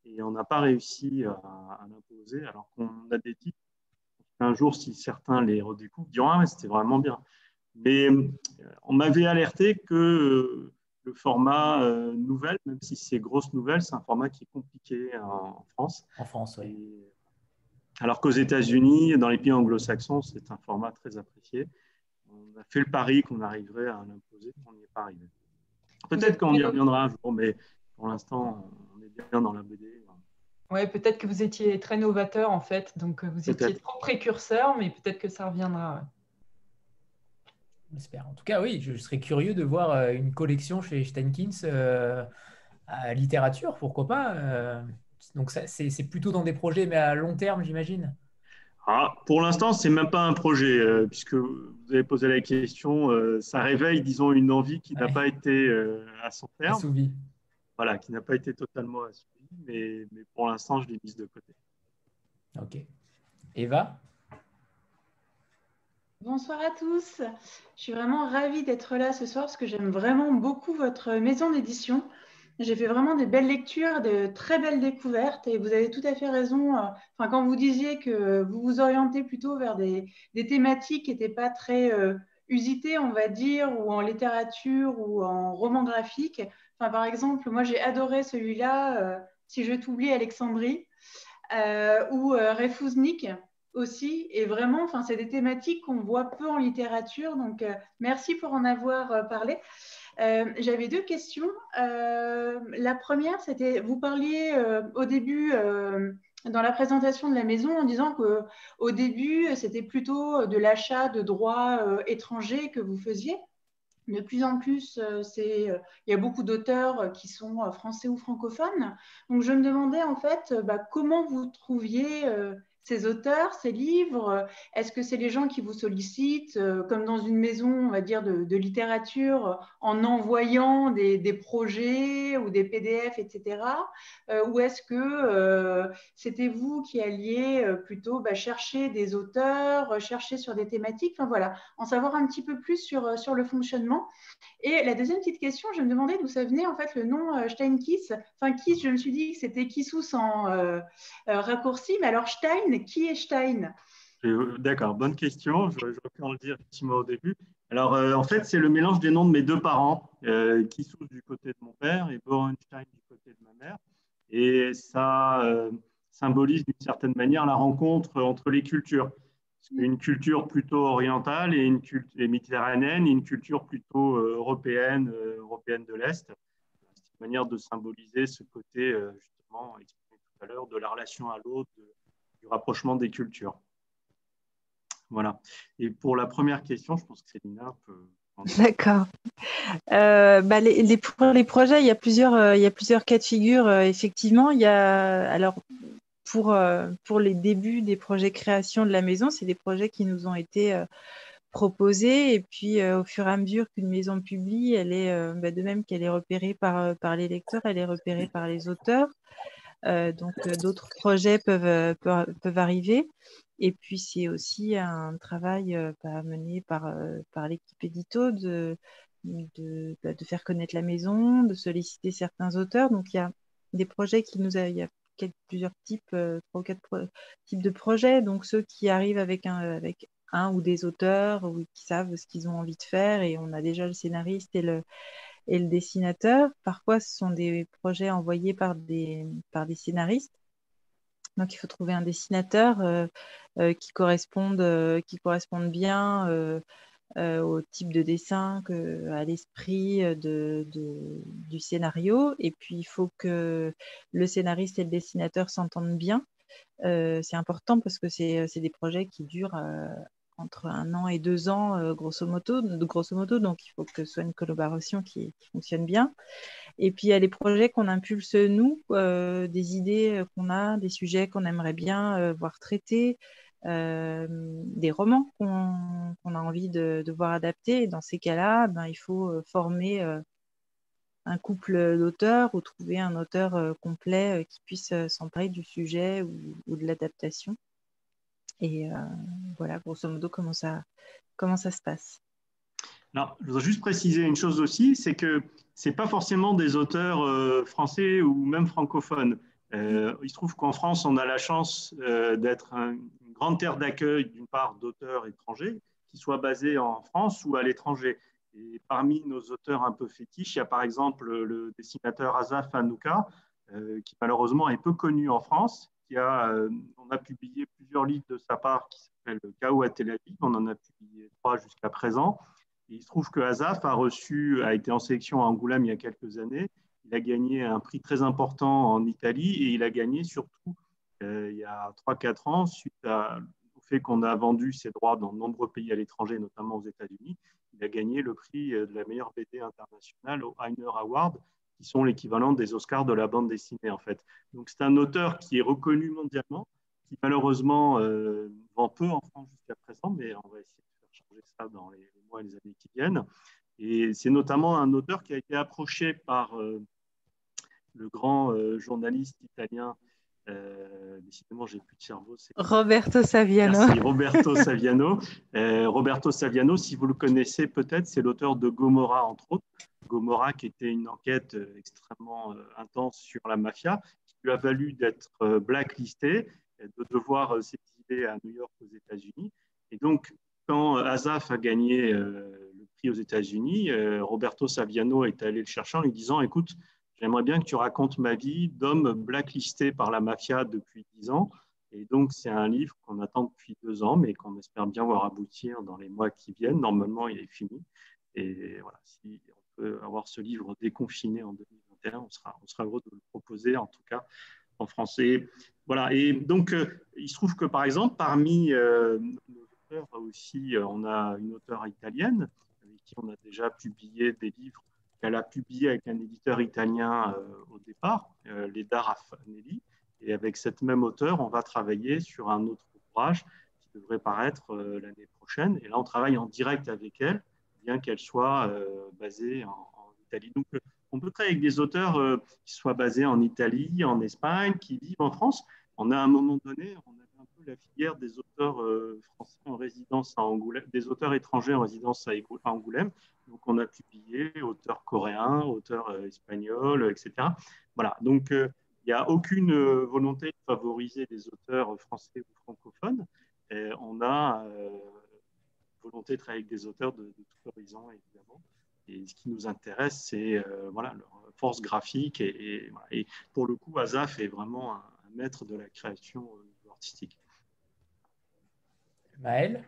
et on n'a pas réussi à l'imposer, alors qu'on a des titres. Un jour, si certains les redécouvrent, diront « Ah, mais c'était vraiment bien ». Mais on m'avait alerté que le format nouvelle, même si c'est grosse nouvelle, c'est un format qui est compliqué en France. En France, oui. Alors qu'aux États-Unis, dans les pays anglo-saxons, c'est un format très apprécié. On a fait le pari qu'on arriverait à l'imposer, on n'y est pas arrivé. Peut-être qu'on y reviendra un jour, mais pour l'instant, on est bien dans la BD. Oui, peut-être que vous étiez très novateur en fait, donc vous étiez trop précurseur, mais peut-être que ça reviendra. J'espère. En tout cas, oui, je serais curieux de voir une collection chez Steinkins à littérature, pourquoi pas. Donc, c'est plutôt dans des projets, mais à long terme, j'imagine. Pour l'instant, ce n'est même pas un projet, puisque vous avez posé la question, ça réveille, disons, une envie qui n'a pas été à son terme. Assouvi. Voilà, qui n'a pas été totalement assouvi, mais pour l'instant, je l'ai mise de côté. Ok. Eva ? Bonsoir à tous. Je suis vraiment ravie d'être là ce soir parce que j'aime vraiment beaucoup votre maison d'édition. J'ai fait vraiment des belles lectures, de très belles découvertes et vous avez tout à fait raison. Quand vous disiez que vous vous orientez plutôt vers des thématiques qui n'étaient pas très usitées, on va dire, ou en littérature ou en roman graphique. Par exemple, moi j'ai adoré celui-là, Si je t'oublie Alexandrie, ou Refouznik aussi, et vraiment, c'est des thématiques qu'on voit peu en littérature, donc merci pour en avoir parlé. J'avais deux questions. La première, c'était, vous parliez au début dans la présentation de la maison en disant qu'au début, c'était plutôt de l'achat de droits étrangers que vous faisiez. De plus en plus, il y a beaucoup d'auteurs qui sont français ou francophones. Donc, je me demandais en fait comment vous trouviez ces auteurs, ces livres? Est-ce que c'est les gens qui vous sollicitent, comme dans une maison, on va dire, de littérature, en envoyant des projets ou des PDF, etc. Ou est-ce que c'était vous qui alliez plutôt chercher des auteurs, chercher sur des thématiques? Enfin voilà, en savoir un petit peu plus sur le fonctionnement. Et la deuxième petite question, je me demandais d'où ça venait en fait le nom Steinkiss. Enfin, Kiss, je me suis dit que c'était Kissous en raccourci, mais alors Stein, qui est Stein? D'accord, bonne question. Je reprends le dire effectivement au début. Alors, en fait, c'est le mélange des noms de mes deux parents, Kissous du côté de mon père et Borenstein du côté de ma mère. Et ça symbolise d'une certaine manière la rencontre entre les cultures. Une culture plutôt orientale et méditerranéenne et une culture plutôt européenne de l'Est. C'est une manière de symboliser ce côté, justement, exprimé tout à l'heure, de la relation à l'autre, du rapprochement des cultures. Voilà. Et pour la première question, je pense que Célina peut... D'accord. Pour les projets, il y a plusieurs cas de figure. Effectivement, il y a alors pour les débuts des projets création de la maison, c'est des projets qui nous ont été proposés. Et puis, au fur et à mesure qu'une maison publie, elle est de même qu'elle est repérée par les lecteurs, elle est repérée par les auteurs. Donc, d'autres projets peuvent arriver. Et puis, c'est aussi un travail mené par l'équipe édito de faire connaître la maison, de solliciter certains auteurs. Donc, il y a des projets il y a plusieurs types, 3 ou 4 types de projets. Donc, ceux qui arrivent avec un ou des auteurs ou qui savent ce qu'ils ont envie de faire, et on a déjà le scénariste et le dessinateur. Parfois, ce sont des projets envoyés par des scénaristes. Donc, il faut trouver un dessinateur qui corresponde bien au type de dessin, à l'esprit du scénario. Et puis, il faut que le scénariste et le dessinateur s'entendent bien. C'est important parce que c'est des projets qui durent entre 1 an et 2 ans, grosso modo. Donc, il faut que ce soit une collaboration qui fonctionne bien. Et puis, il y a les projets qu'on impulse nous, des idées qu'on a, des sujets qu'on aimerait bien voir traités, des romans qu'on a envie de voir adaptés. Et dans ces cas-là, il faut former un couple d'auteurs ou trouver un auteur complet qui puisse s'emparer du sujet ou de l'adaptation. Et voilà, grosso modo, comment ça se passe. Alors, je voudrais juste préciser une chose aussi, c'est que ce n'est pas forcément des auteurs français ou même francophones. Il se trouve qu'en France, on a la chance d'être une grande terre d'accueil, d'une part, d'auteurs étrangers, qui soient basés en France ou à l'étranger. Et parmi nos auteurs un peu fétiches, il y a par exemple le dessinateur Asaf Hanouka, qui malheureusement est peu connu en France. On a publié plusieurs livres de sa part qui s'appellent Chaos à Tel Aviv. On en a publié 3 jusqu'à présent. Et il se trouve que Asaf a été en sélection à Angoulême il y a quelques années. Il a gagné un prix très important en Italie et il a gagné surtout il y a 3-4 ans, suite au fait qu'on a vendu ses droits dans de nombreux pays à l'étranger, notamment aux États-Unis. Il a gagné le prix de la meilleure BD internationale au Heiner Award, qui sont l'équivalent des Oscars de la bande dessinée, en fait. Donc, c'est un auteur qui est reconnu mondialement, qui malheureusement vend peu en France jusqu'à présent, mais on va essayer de faire changer ça dans les mois et les années qui viennent. Et c'est notamment un auteur qui a été approché par le grand journaliste italien, décidément, j'ai plus de cerveau. Roberto Saviano. Merci, Roberto Saviano. Roberto Saviano, si vous le connaissez peut-être, c'est l'auteur de Gomorrah, entre autres. Gomorrah, qui était une enquête extrêmement intense sur la mafia, qui lui a valu d'être blacklisté, de devoir s'exiler à New York aux États-Unis. Et donc, quand Asaf a gagné le prix aux États-Unis, Roberto Saviano est allé le chercher en lui disant « Écoute, j'aimerais bien que tu racontes ma vie d'homme blacklisté par la mafia depuis 10 ans. » Et donc, c'est un livre qu'on attend depuis 2 ans, mais qu'on espère bien voir aboutir dans les mois qui viennent. Normalement, il est fini. Et voilà, si on peut avoir ce livre déconfiné en 2021, on sera heureux de le proposer, en tout cas en français. Voilà. Et donc, il se trouve que, par exemple, parmi nos auteurs aussi, on a une auteure italienne avec qui on a déjà publié des livres qu'elle a publié avec un éditeur italien au départ, Leda Raffanelli, Et avec cette même auteure, on va travailler sur un autre ouvrage qui devrait paraître l'année prochaine. Et là, on travaille en direct avec elle, bien qu'elle soit basée en Italie. Donc, on peut travailler avec des auteurs qui soient basés en Italie, en Espagne, qui vivent en France. On a à un moment donné, on avait un peu la filière des auteurs français en résidence à Angoulême, des auteurs étrangers en résidence à Angoulême. Donc, on a publié auteurs coréens, auteurs espagnols, etc. Voilà. Donc, il n'y a aucune volonté de favoriser les auteurs français ou francophones. Et on a volonté de travailler avec des auteurs de tout horizon, évidemment. Et ce qui nous intéresse, c'est voilà, leur force graphique. Et pour le coup, Azaf est vraiment un maître de la création artistique. Maël,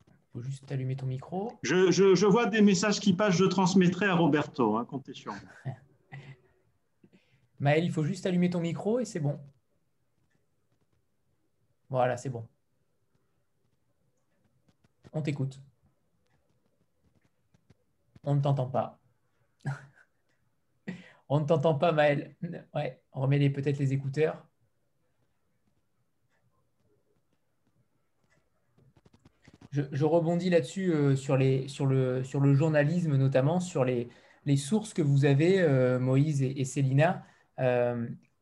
il faut juste allumer ton micro. Je vois des messages qui passent, je transmettrai à Roberto, hein, comptez sur moi. Maël, il faut juste allumer ton micro et c'est bon. Voilà, c'est bon. On t'écoute. On ne t'entend pas. On ne t'entend pas, Maël. Ouais, on remet peut-être les écouteurs. Je rebondis là-dessus sur le journalisme, notamment sur les sources que vous avez, Moïse et Célina.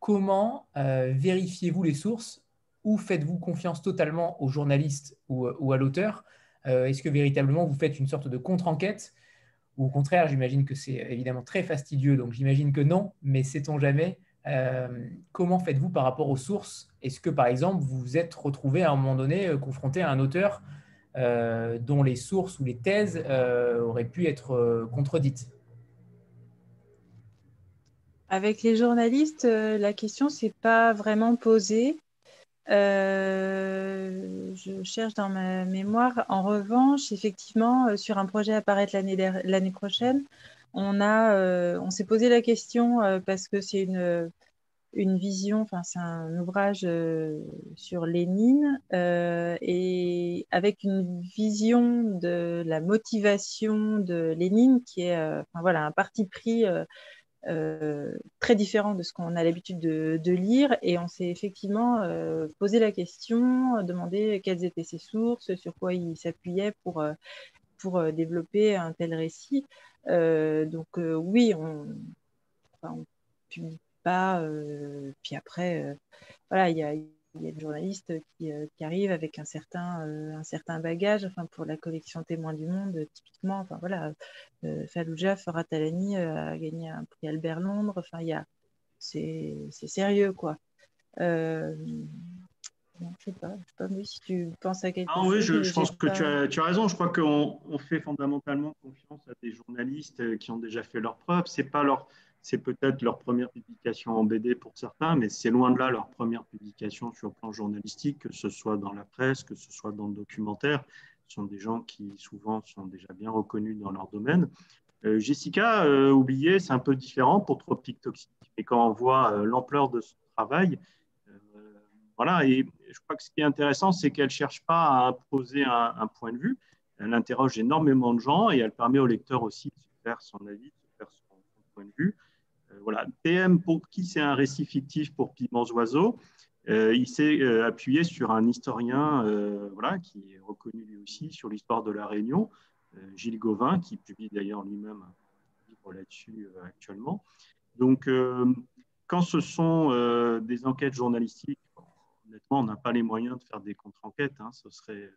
Comment vérifiez-vous les sources? Ou faites-vous confiance totalement aux journalistes ou à l'auteur? Est-ce que véritablement vous faites une sorte de contre-enquête? Ou au contraire, j'imagine que c'est évidemment très fastidieux, donc j'imagine que non, mais sait-on jamais? Comment faites-vous par rapport aux sources? Est-ce que, par exemple, vous vous êtes retrouvé à un moment donné confronté à un auteur dont les sources ou les thèses auraient pu être contredites? Avec les journalistes, la question ne s'est pas vraiment posée. Je cherche dans ma mémoire. En revanche, effectivement, sur un projet à paraître l'année prochaine, on s'est posé la question parce que c'est une vision, enfin c'est un ouvrage sur Lénine et avec une vision de la motivation de Lénine qui est enfin, voilà, un parti pris très différent de ce qu'on a l'habitude de lire. Et on s'est effectivement posé la question, demandé quelles étaient ses sources, sur quoi il s'appuyait pour développer un tel récit. Donc oui, on publie pas. Puis après, voilà, il y a des journalistes qui arrivent avec un certain bagage. Enfin, pour la collection Témoins du Monde, typiquement, enfin voilà, Fallujah, Farah Talani a gagné un prix Albert Londres. Enfin, c'est sérieux, quoi. Non, je sais pas, mais si tu penses à quelque chose. Oui, je pense que tu as raison. Je crois qu'on fait fondamentalement confiance à des journalistes qui ont déjà fait leurs preuves. C'est peut-être leur première publication en BD pour certains, mais c'est loin de là leur première publication sur le plan journalistique, que ce soit dans la presse, que ce soit dans le documentaire. Ce sont des gens qui souvent sont déjà bien reconnus dans leur domaine. Jessica, oublié, c'est un peu différent pour Tropique Toxique. Et quand on voit l'ampleur de son travail, voilà, et je crois que ce qui est intéressant, c'est qu'elle ne cherche pas à imposer un point de vue. Elle interroge énormément de gens et elle permet au lecteur aussi de se faire son avis, de se faire son point de vue. Voilà. TM, pour qui c'est un récit fictif pour Piments Oiseaux, il s'est appuyé sur un historien voilà, qui est reconnu lui aussi sur l'histoire de la Réunion, Gilles Gauvin, qui publie d'ailleurs lui-même un livre là-dessus actuellement. Donc, quand ce sont des enquêtes journalistiques, honnêtement, on n'a pas les moyens de faire des contre-enquêtes. Hein, ce serait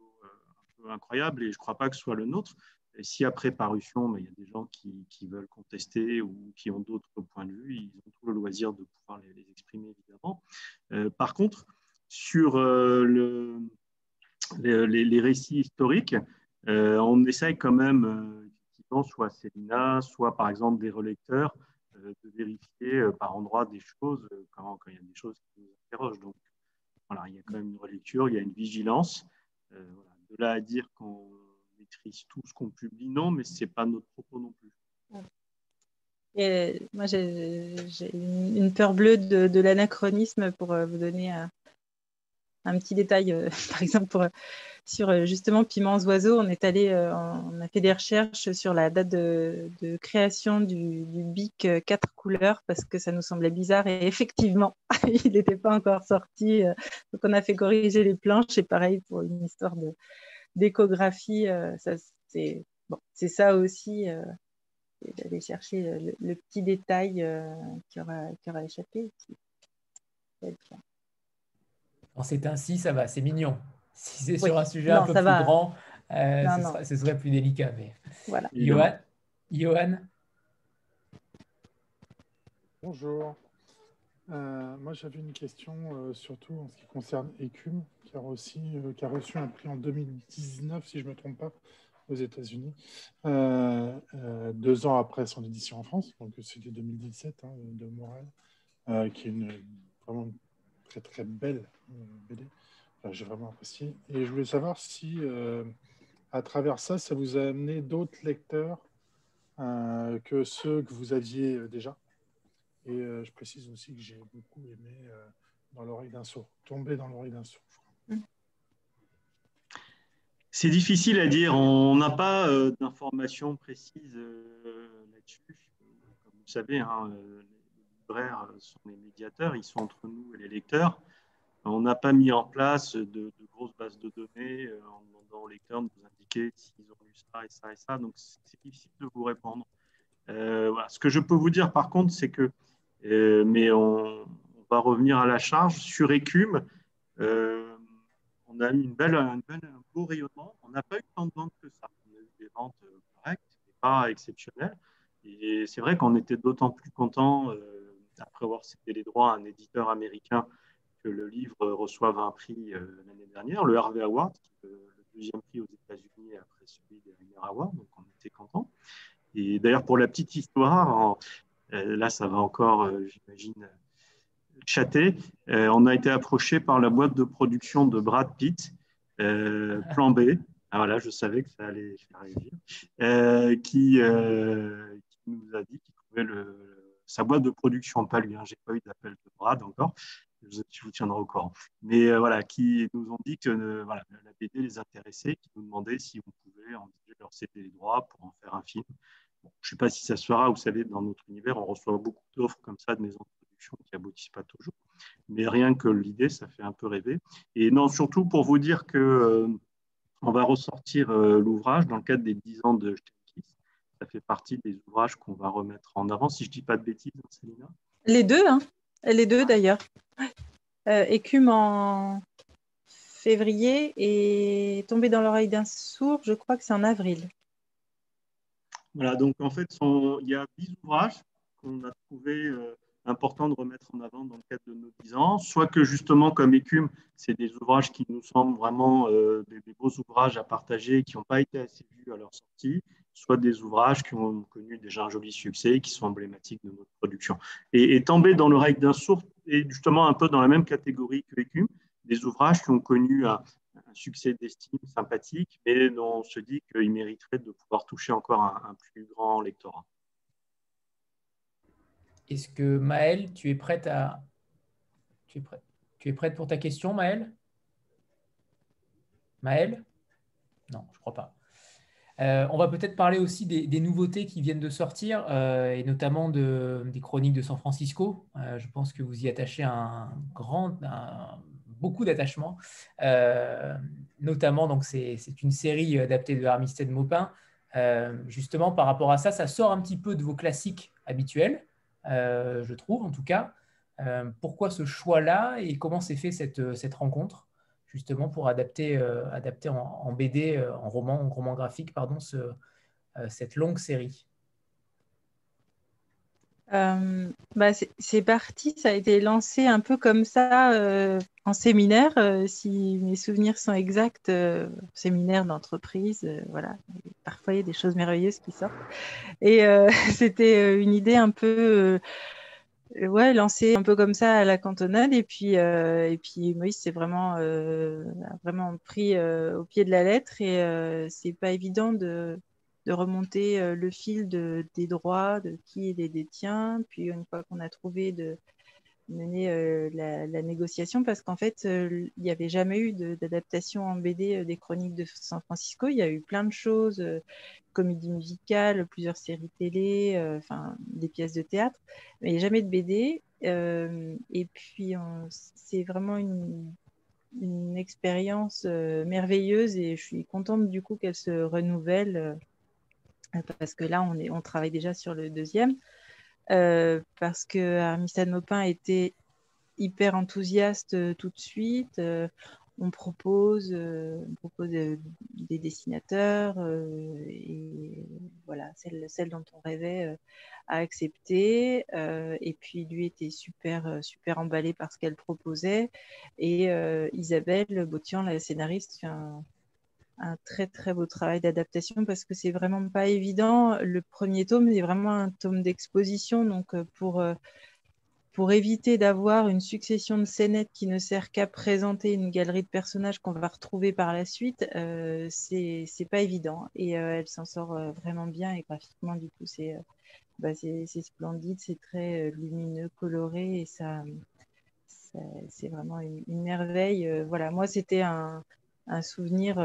un peu incroyable et je ne crois pas que ce soit le nôtre. Et si après parution, il y a des gens qui veulent contester ou qui ont d'autres points de vue, ils ont tout le loisir de pouvoir les exprimer, évidemment. Par contre, sur les récits historiques, on essaye quand même, effectivement, soit Célina, soit par exemple des relecteurs, de vérifier par endroit des choses quand il y a des choses qui nous interrogent. Donc, voilà, il y a quand même une relecture, il y a une vigilance. Voilà. De là à dire qu'on maîtrise tout ce qu'on publie, non, mais ce n'est pas notre propos non plus. Et moi, j'ai une peur bleue de l'anachronisme pour vous donner un petit détail, par exemple, sur justement Piments Oiseaux. On est allé, on a fait des recherches sur la date de création du bic 4 couleurs parce que ça nous semblait bizarre et effectivement, il n'était pas encore sorti. Donc on a fait corriger les planches et pareil pour une histoire d'échographie. C'est bon, c'est ça aussi, d'aller chercher le petit détail qui aura échappé. Quand c'est ainsi, ça va, c'est mignon. Si c'est Oui. sur un sujet un Non, peu ça plus va. grand, Non. ce serait plus délicat. Mais... Voilà. Johan? Bonjour. Moi, j'avais une question surtout en ce qui concerne Écume, qui a reçu un prix en 2019, si je ne me trompe pas, aux États-Unis, 2 ans après son édition en France. Donc, c'était 2017, de Morel, qui est vraiment une très, très belle BD. Enfin, j'ai vraiment apprécié. Et je voulais savoir si, à travers ça, ça vous a amené d'autres lecteurs que ceux que vous aviez déjà. Et je précise aussi que j'ai beaucoup aimé Dans l'oreille d'un sourd, Tomber dans l'oreille d'un sourd. C'est difficile à dire. On n'a pas d'informations précises là-dessus. Comme vous savez, les libraires sont les médiateurs, ils sont entre nous et les lecteurs. On n'a pas mis en place de grosses bases de données en demandant aux lecteurs de nous indiquer s'ils ont lu ça et ça et ça. Donc, c'est difficile de vous répondre. Voilà. Ce que je peux vous dire, par contre, c'est que, mais on va revenir à la charge, sur Écume, on a eu un beau rayonnement. On n'a pas eu tant de ventes que ça. On a eu des ventes correctes, mais pas exceptionnelles. Et c'est vrai qu'on était d'autant plus content, après avoir cédé les droits à un éditeur américain, que le livre reçoive un prix l'année dernière, le Harvey Award, le deuxième prix aux États-Unis après celui des Rainer Awards. Donc on était content. Et d'ailleurs, pour la petite histoire, là, ça va encore, j'imagine, chatter. On a été approché par la boîte de production de Brad Pitt, Plan B. Ah, voilà, je savais que ça allait faire réagir. Qui nous a dit qu'il trouvait sa boîte de production, pas lui, j'ai pas eu d'appel de Brad encore, je vous tiendrai au courant. Mais voilà, qui nous ont dit que voilà, la BD les intéressait, qui nous demandaient si on pouvait envisager leur céder les droits pour en faire un film. Bon, je ne sais pas si ça se fera, vous savez, dans notre univers, on reçoit beaucoup d'offres comme ça de maisons de production qui n'aboutissent pas toujours. Mais rien que l'idée, ça fait un peu rêver. Et non, surtout pour vous dire que on va ressortir l'ouvrage dans le cadre des 10 ans de Steinkiss. Ça fait partie des ouvrages qu'on va remettre en avant, si je ne dis pas de bêtises, Célina. Les deux d'ailleurs. Écume en février et Tomber dans l'oreille d'un sourd, je crois que c'est en avril. Voilà, donc en fait, il y a 10 ouvrages qu'on a trouvé important de remettre en avant dans le cadre de nos 10 ans, soit que justement, comme Écume, c'est des ouvrages qui nous semblent vraiment des beaux ouvrages à partager, qui n'ont pas été assez vus à leur sortie, soit des ouvrages qui ont connu déjà un joli succès et qui sont emblématiques de notre production. Et Tomber dans l'oreille d'un sourd est justement un peu dans la même catégorie que Écume, des ouvrages qui ont connu un succès d'estime sympathique, mais dont on se dit qu'il mériterait de pouvoir toucher encore un plus grand lectorat. Est-ce que Maëlle, tu es prête pour ta question, Maëlle? Maëlle? Non, je ne crois pas. On va peut-être parler aussi des nouveautés qui viennent de sortir, et notamment des chroniques de San Francisco. Je pense que vous y attachez beaucoup d'attachement. Notamment, donc c'est une série adaptée de Armistead Maupin. Justement, par rapport à ça, ça sort un petit peu de vos classiques habituels, je trouve en tout cas. Pourquoi ce choix-là et comment s'est fait cette rencontre, justement, pour adapter en BD, en roman graphique, pardon, cette longue série? C'est parti, ça a été lancé un peu comme ça en séminaire, si mes souvenirs sont exacts, séminaire d'entreprise, voilà. Parfois, il y a des choses merveilleuses qui sortent. Et c'était une idée un peu... lancée un peu comme ça à la cantonade. Et puis Moïse s'est a vraiment pris au pied de la lettre. Et c'est pas évident de remonter le fil des droits, de qui les détient. Puis une fois qu'on a trouvé mener la négociation parce qu'en fait, il n'y avait jamais eu d'adaptation en BD des Chroniques de San Francisco. Il y a eu plein de choses, comédie musicale, plusieurs séries télé, enfin des pièces de théâtre, mais il n'y a jamais de BD. Et puis, c'est vraiment une expérience merveilleuse et je suis contente du coup qu'elle se renouvelle parce que là, on travaille déjà sur le deuxième. Parce que Armistead Maupin était hyper enthousiaste tout de suite. On propose des dessinateurs et voilà, celle dont on rêvait a accepté. Et puis lui était super emballé par ce qu'elle proposait. Et Isabelle Botian, la scénariste, fait un très très beau travail d'adaptation parce que c'est vraiment pas évident. Le premier tome est vraiment un tome d'exposition, donc pour éviter d'avoir une succession de scénettes qui ne sert qu'à présenter une galerie de personnages qu'on va retrouver par la suite, c'est pas évident. Et elle s'en sort vraiment bien et graphiquement du coup c'est splendide, c'est très lumineux, coloré et c'est vraiment une merveille. Voilà, moi c'était un souvenir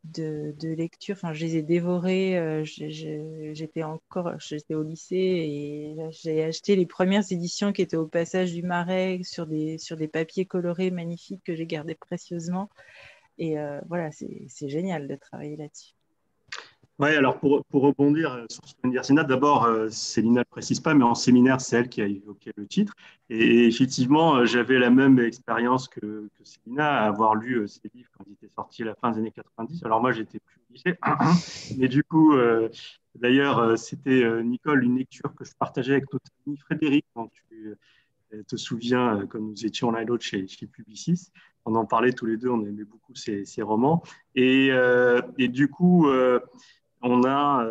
de lecture. Enfin, je les ai dévorés. J'étais au lycée et j'ai acheté les premières éditions qui étaient au passage du Marais sur des papiers colorés magnifiques que j'ai gardés précieusement. Et voilà, c'est génial de travailler là-dessus. Oui, alors pour rebondir sur ce que vient de dire Céline, d'abord, Céline ne le précise pas, mais en séminaire, c'est elle qui a évoqué le titre. Et effectivement, j'avais la même expérience que Célina, à avoir lu ces livres quand ils étaient sortis à la fin des années 90. Alors moi, j'étais plus au lycée, mais du coup, d'ailleurs, c'était, Nicole, une lecture que je partageais avec notre ami Frédéric, quand tu te souviens, quand nous étions l'un et l'autre chez Publicis. On en parlait tous les deux, on aimait beaucoup ces romans. Et du coup, on a,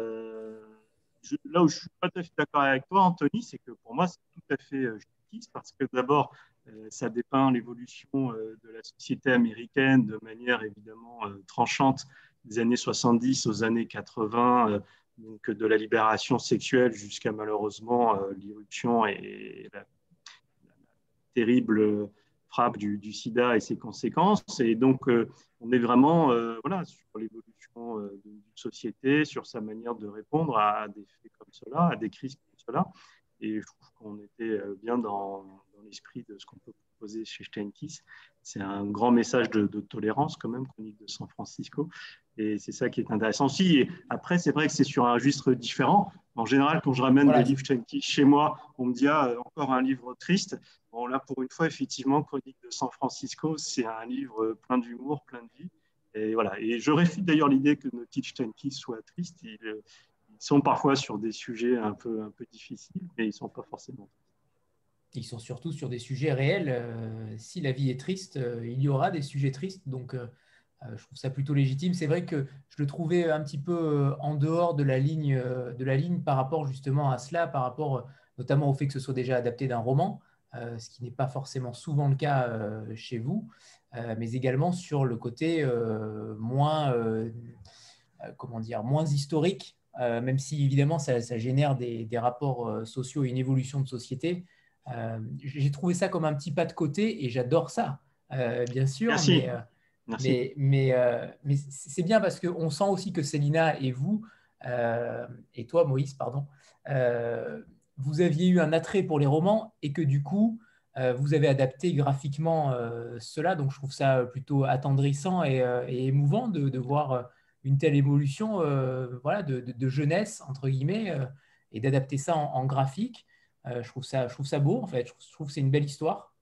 là où je suis pas tout à fait d'accord avec toi, Anthony, c'est que pour moi, c'est tout à fait justice parce que d'abord, ça dépeint l'évolution de la société américaine de manière évidemment tranchante des années 70 aux années 80, donc de la libération sexuelle jusqu'à malheureusement l'irruption et la terrible frappe du sida et ses conséquences. Et donc, on est vraiment voilà, sur l'évolution d'une société, sur sa manière de répondre à des faits comme cela, à des crises comme cela. Et je trouve qu'on était bien dans l'esprit de ce qu'on peut proposer chez Steinkiss. C'est un grand message de tolérance quand même, Chronique de San Francisco. Et c'est ça qui est intéressant aussi. Et après, c'est vrai que c'est sur un registre différent. En général, quand je ramène des livres Steinkiss chez moi, on me dit encore un livre triste. Bon, là, pour une fois, effectivement, Chronique de San Francisco, c'est un livre plein d'humour, plein de vie. Et voilà. Et je réfute d'ailleurs l'idée que nos titres Steinkiss soient tristes. Ils sont parfois sur des sujets un peu difficiles, mais ils ne sont pas forcément tristes. Ils sont surtout sur des sujets réels. Si la vie est triste, il y aura des sujets tristes. Donc, je trouve ça plutôt légitime. C'est vrai que je le trouvais un petit peu en dehors de la ligne par rapport justement à cela, par rapport notamment au fait que ce soit déjà adapté d'un roman, ce qui n'est pas forcément souvent le cas chez vous, mais également sur le côté moins historique, même si évidemment ça génère des rapports sociaux et une évolution de société. J'ai trouvé ça comme un petit pas de côté et j'adore ça, bien sûr. Merci. Merci. Mais c'est bien parce qu'on sent aussi que Célina et vous, et toi Moïse, pardon, vous aviez eu un attrait pour les romans et que du coup, vous avez adapté graphiquement cela. Donc je trouve ça plutôt attendrissant et émouvant de voir une telle évolution voilà, de jeunesse, entre guillemets, et d'adapter ça en graphique. Je trouve ça beau, en fait. Je trouve que c'est une belle histoire.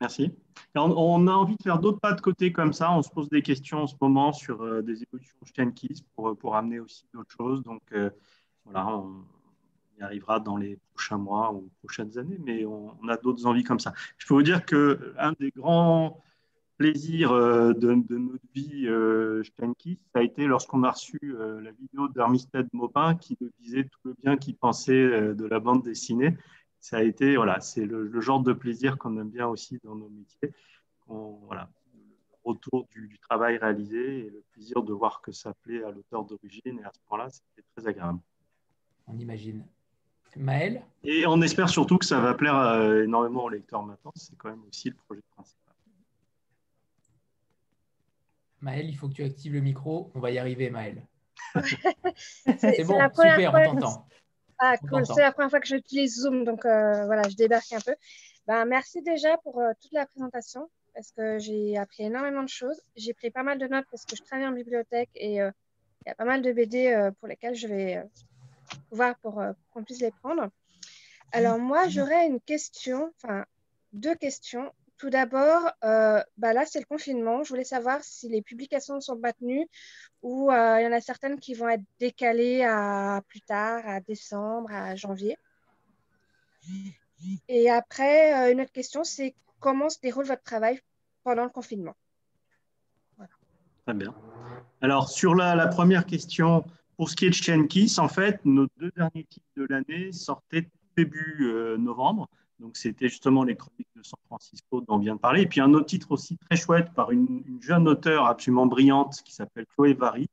Merci. On a envie de faire d'autres pas de côté comme ça. On se pose des questions en ce moment sur des évolutions Steinkiss pour amener aussi d'autres choses. Donc, voilà, on y arrivera dans les prochains mois ou prochaines années, mais on a d'autres envies comme ça. Je peux vous dire qu'un des grands plaisirs de notre vie Steinkiss, ça a été lorsqu'on a reçu la vidéo d'Armistead Maupin qui nous disait tout le bien qu'il pensait de la bande dessinée. Ça a été, voilà, c'est le genre de plaisir qu'on aime bien aussi dans nos métiers. Voilà, le retour du travail réalisé et le plaisir de voir que ça plaît à l'auteur d'origine. Et à ce point-là, c'était très agréable. On imagine. Maël? Et on espère surtout que ça va plaire énormément aux lecteurs maintenant. C'est quand même aussi le projet principal. Maël, il faut que tu actives le micro. On va y arriver, Maël. C'est bon, la première super, fois. on t'entend. Ah, On cool. t'entend. C'est la première fois que j'utilise Zoom, donc voilà, je débarque un peu. Ben, merci déjà pour toute la présentation, parce que j'ai appris énormément de choses. J'ai pris pas mal de notes parce que je travaille en bibliothèque et il y a pas mal de BD pour lesquels je vais voir pour qu'on puisse les prendre. Alors moi, j'aurais une question, enfin deux questions. Tout d'abord, là, c'est le confinement. Je voulais savoir si les publications ne sont pas tenues ou il y en a certaines qui vont être décalées à plus tard, à décembre, à janvier. Et après, une autre question, c'est comment se déroule votre travail pendant le confinement? Voilà. Très bien. Alors, sur la première question, pour ce qui est de Chien Kiss, en fait, nos 2 derniers titres de l'année sortaient début novembre. Donc, c'était justement les Chroniques de San Francisco dont on vient de parler. Et puis, un autre titre aussi très chouette par une jeune auteure absolument brillante qui s'appelle Chloé Vary,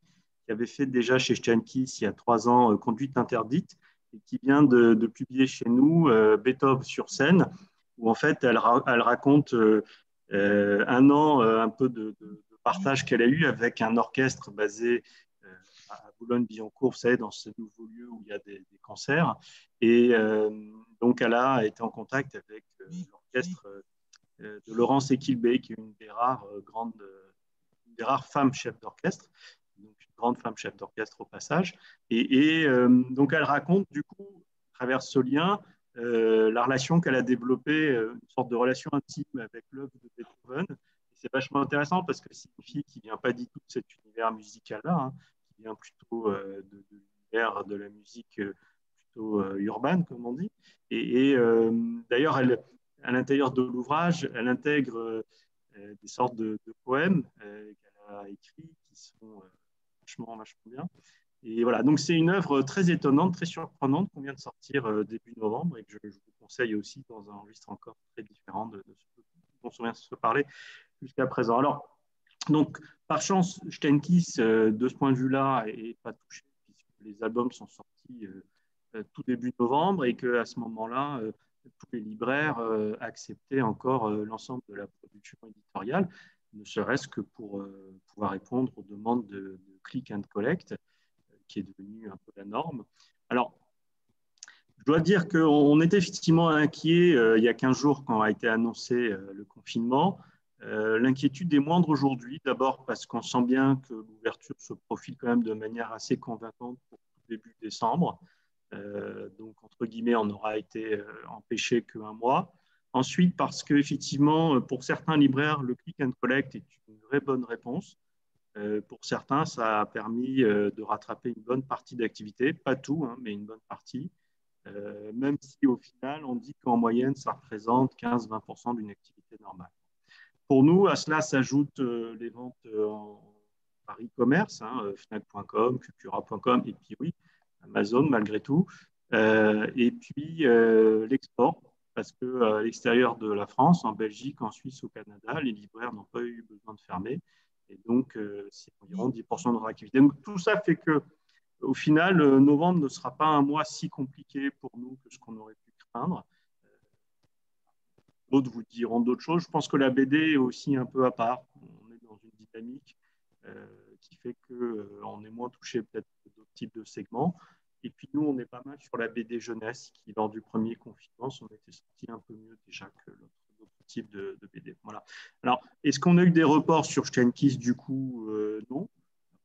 qui avait fait déjà chez Chien Kiss il y a 3 ans Conduite interdite et qui vient de publier chez nous Beethoven sur scène, où en fait, elle raconte un an un peu de partage qu'elle a eu avec un orchestre basé à Boulogne-Billancourt, vous savez, dans ce nouveau lieu où il y a des concerts. Et donc, elle a été en contact avec l'orchestre de Laurence Equilbé, qui est une des rares femmes chefs d'orchestre, donc une grande femme chef d'orchestre au passage. Et donc, elle raconte, du coup, à travers ce lien, la relation qu'elle a développée, une sorte de relation intime avec l'œuvre de Beethoven. C'est vachement intéressant parce que c'est une fille qui ne vient pas du tout de cet univers musical-là, hein, qui vient plutôt de l'univers de la musique plutôt urbaine, comme on dit. Et d'ailleurs, à l'intérieur de l'ouvrage, elle intègre des sortes de poèmes qu'elle a écrits qui sont vachement bien. Et voilà, donc c'est une œuvre très étonnante, très surprenante qu'on vient de sortir début novembre et que je vous conseille aussi dans un registre encore très différent de ce dont on vient de se parler jusqu'à présent. Alors, donc, par chance, Steinkiss, de ce point de vue-là, n'est pas touché puisque les albums sont sortis tout début novembre et qu'à ce moment-là, tous les libraires acceptaient encore l'ensemble de la production éditoriale, ne serait-ce que pour pouvoir répondre aux demandes de click and collect, qui est devenu un peu la norme. Alors, je dois dire qu'on était effectivement inquiet il y a 15 jours quand a été annoncé le confinement. L'inquiétude est moindre aujourd'hui, d'abord parce qu'on sent bien que l'ouverture se profile quand même de manière assez convaincante pour début décembre. Donc, entre guillemets, on n'aura été empêché qu'un mois. Ensuite, parce qu'effectivement, pour certains libraires, le click and collect est une vraie bonne réponse. Pour certains, ça a permis de rattraper une bonne partie d'activité, pas tout, hein, mais une bonne partie. Même si au final, on dit qu'en moyenne, ça représente 15-20% d'une activité normale. Pour nous, à cela s'ajoutent les ventes par e-commerce, hein, Fnac.com, Cultura.com, et puis oui, Amazon malgré tout. Et puis l'export, parce qu'à l'extérieur de la France, en Belgique, en Suisse, au Canada, les libraires n'ont pas eu besoin de fermer. Et donc, c'est environ 10% de notre activité. Donc, tout ça fait qu'au final, novembre ne sera pas un mois si compliqué pour nous que ce qu'on aurait pu craindre. D'autres vous diront d'autres choses. Je pense que la BD est aussi un peu à part. On est dans une dynamique qui fait qu'on est moins touché peut-être que d'autres types de segments. Et puis nous, on est pas mal sur la BD jeunesse qui, lors du premier confinement, on était sortis un peu mieux déjà que l'autre type de BD. Voilà. Alors, est-ce qu'on a eu des reports sur Steinkiss? Du coup, non.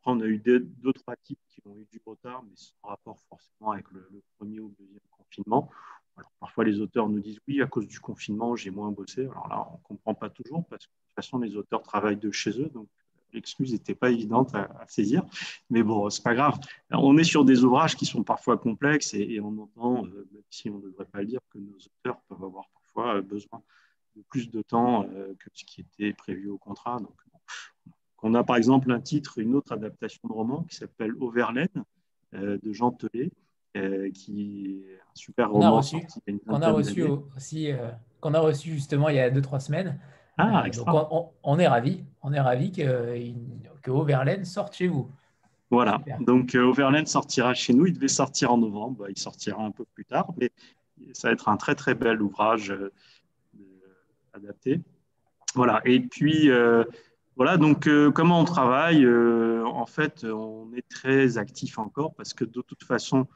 Après, on a eu 2-3 titres qui ont eu du retard, mais sans rapport forcément avec le premier ou le deuxième confinement. Alors, parfois, les auteurs nous disent oui, à cause du confinement, j'ai moins bossé. Alors là, on ne comprend pas toujours parce que de toute façon, les auteurs travaillent de chez eux, donc l'excuse n'était pas évidente à saisir. Mais bon, c'est pas grave. Alors, on est sur des ouvrages qui sont parfois complexes et on entend, même si on ne devrait pas le dire, que nos auteurs peuvent avoir parfois besoin de plus de temps que ce qui était prévu au contrat. Donc, on a par exemple un titre, une autre adaptation de roman qui s'appelle Overlaine de Jean Telet, qui est un super roman sorti il y a une vingtaine d'années. Qu'on a reçu justement il y a 2-3 semaines. Donc on est ravis que Overlaine sorte chez vous. Voilà. Super. Donc, Overland sortira chez nous. Il devait sortir en novembre. Il sortira un peu plus tard, mais ça va être un très, très bel ouvrage adapté. Voilà. Et puis, voilà. Donc, comment on travaille? En fait, on est très actif encore parce que de toute façon,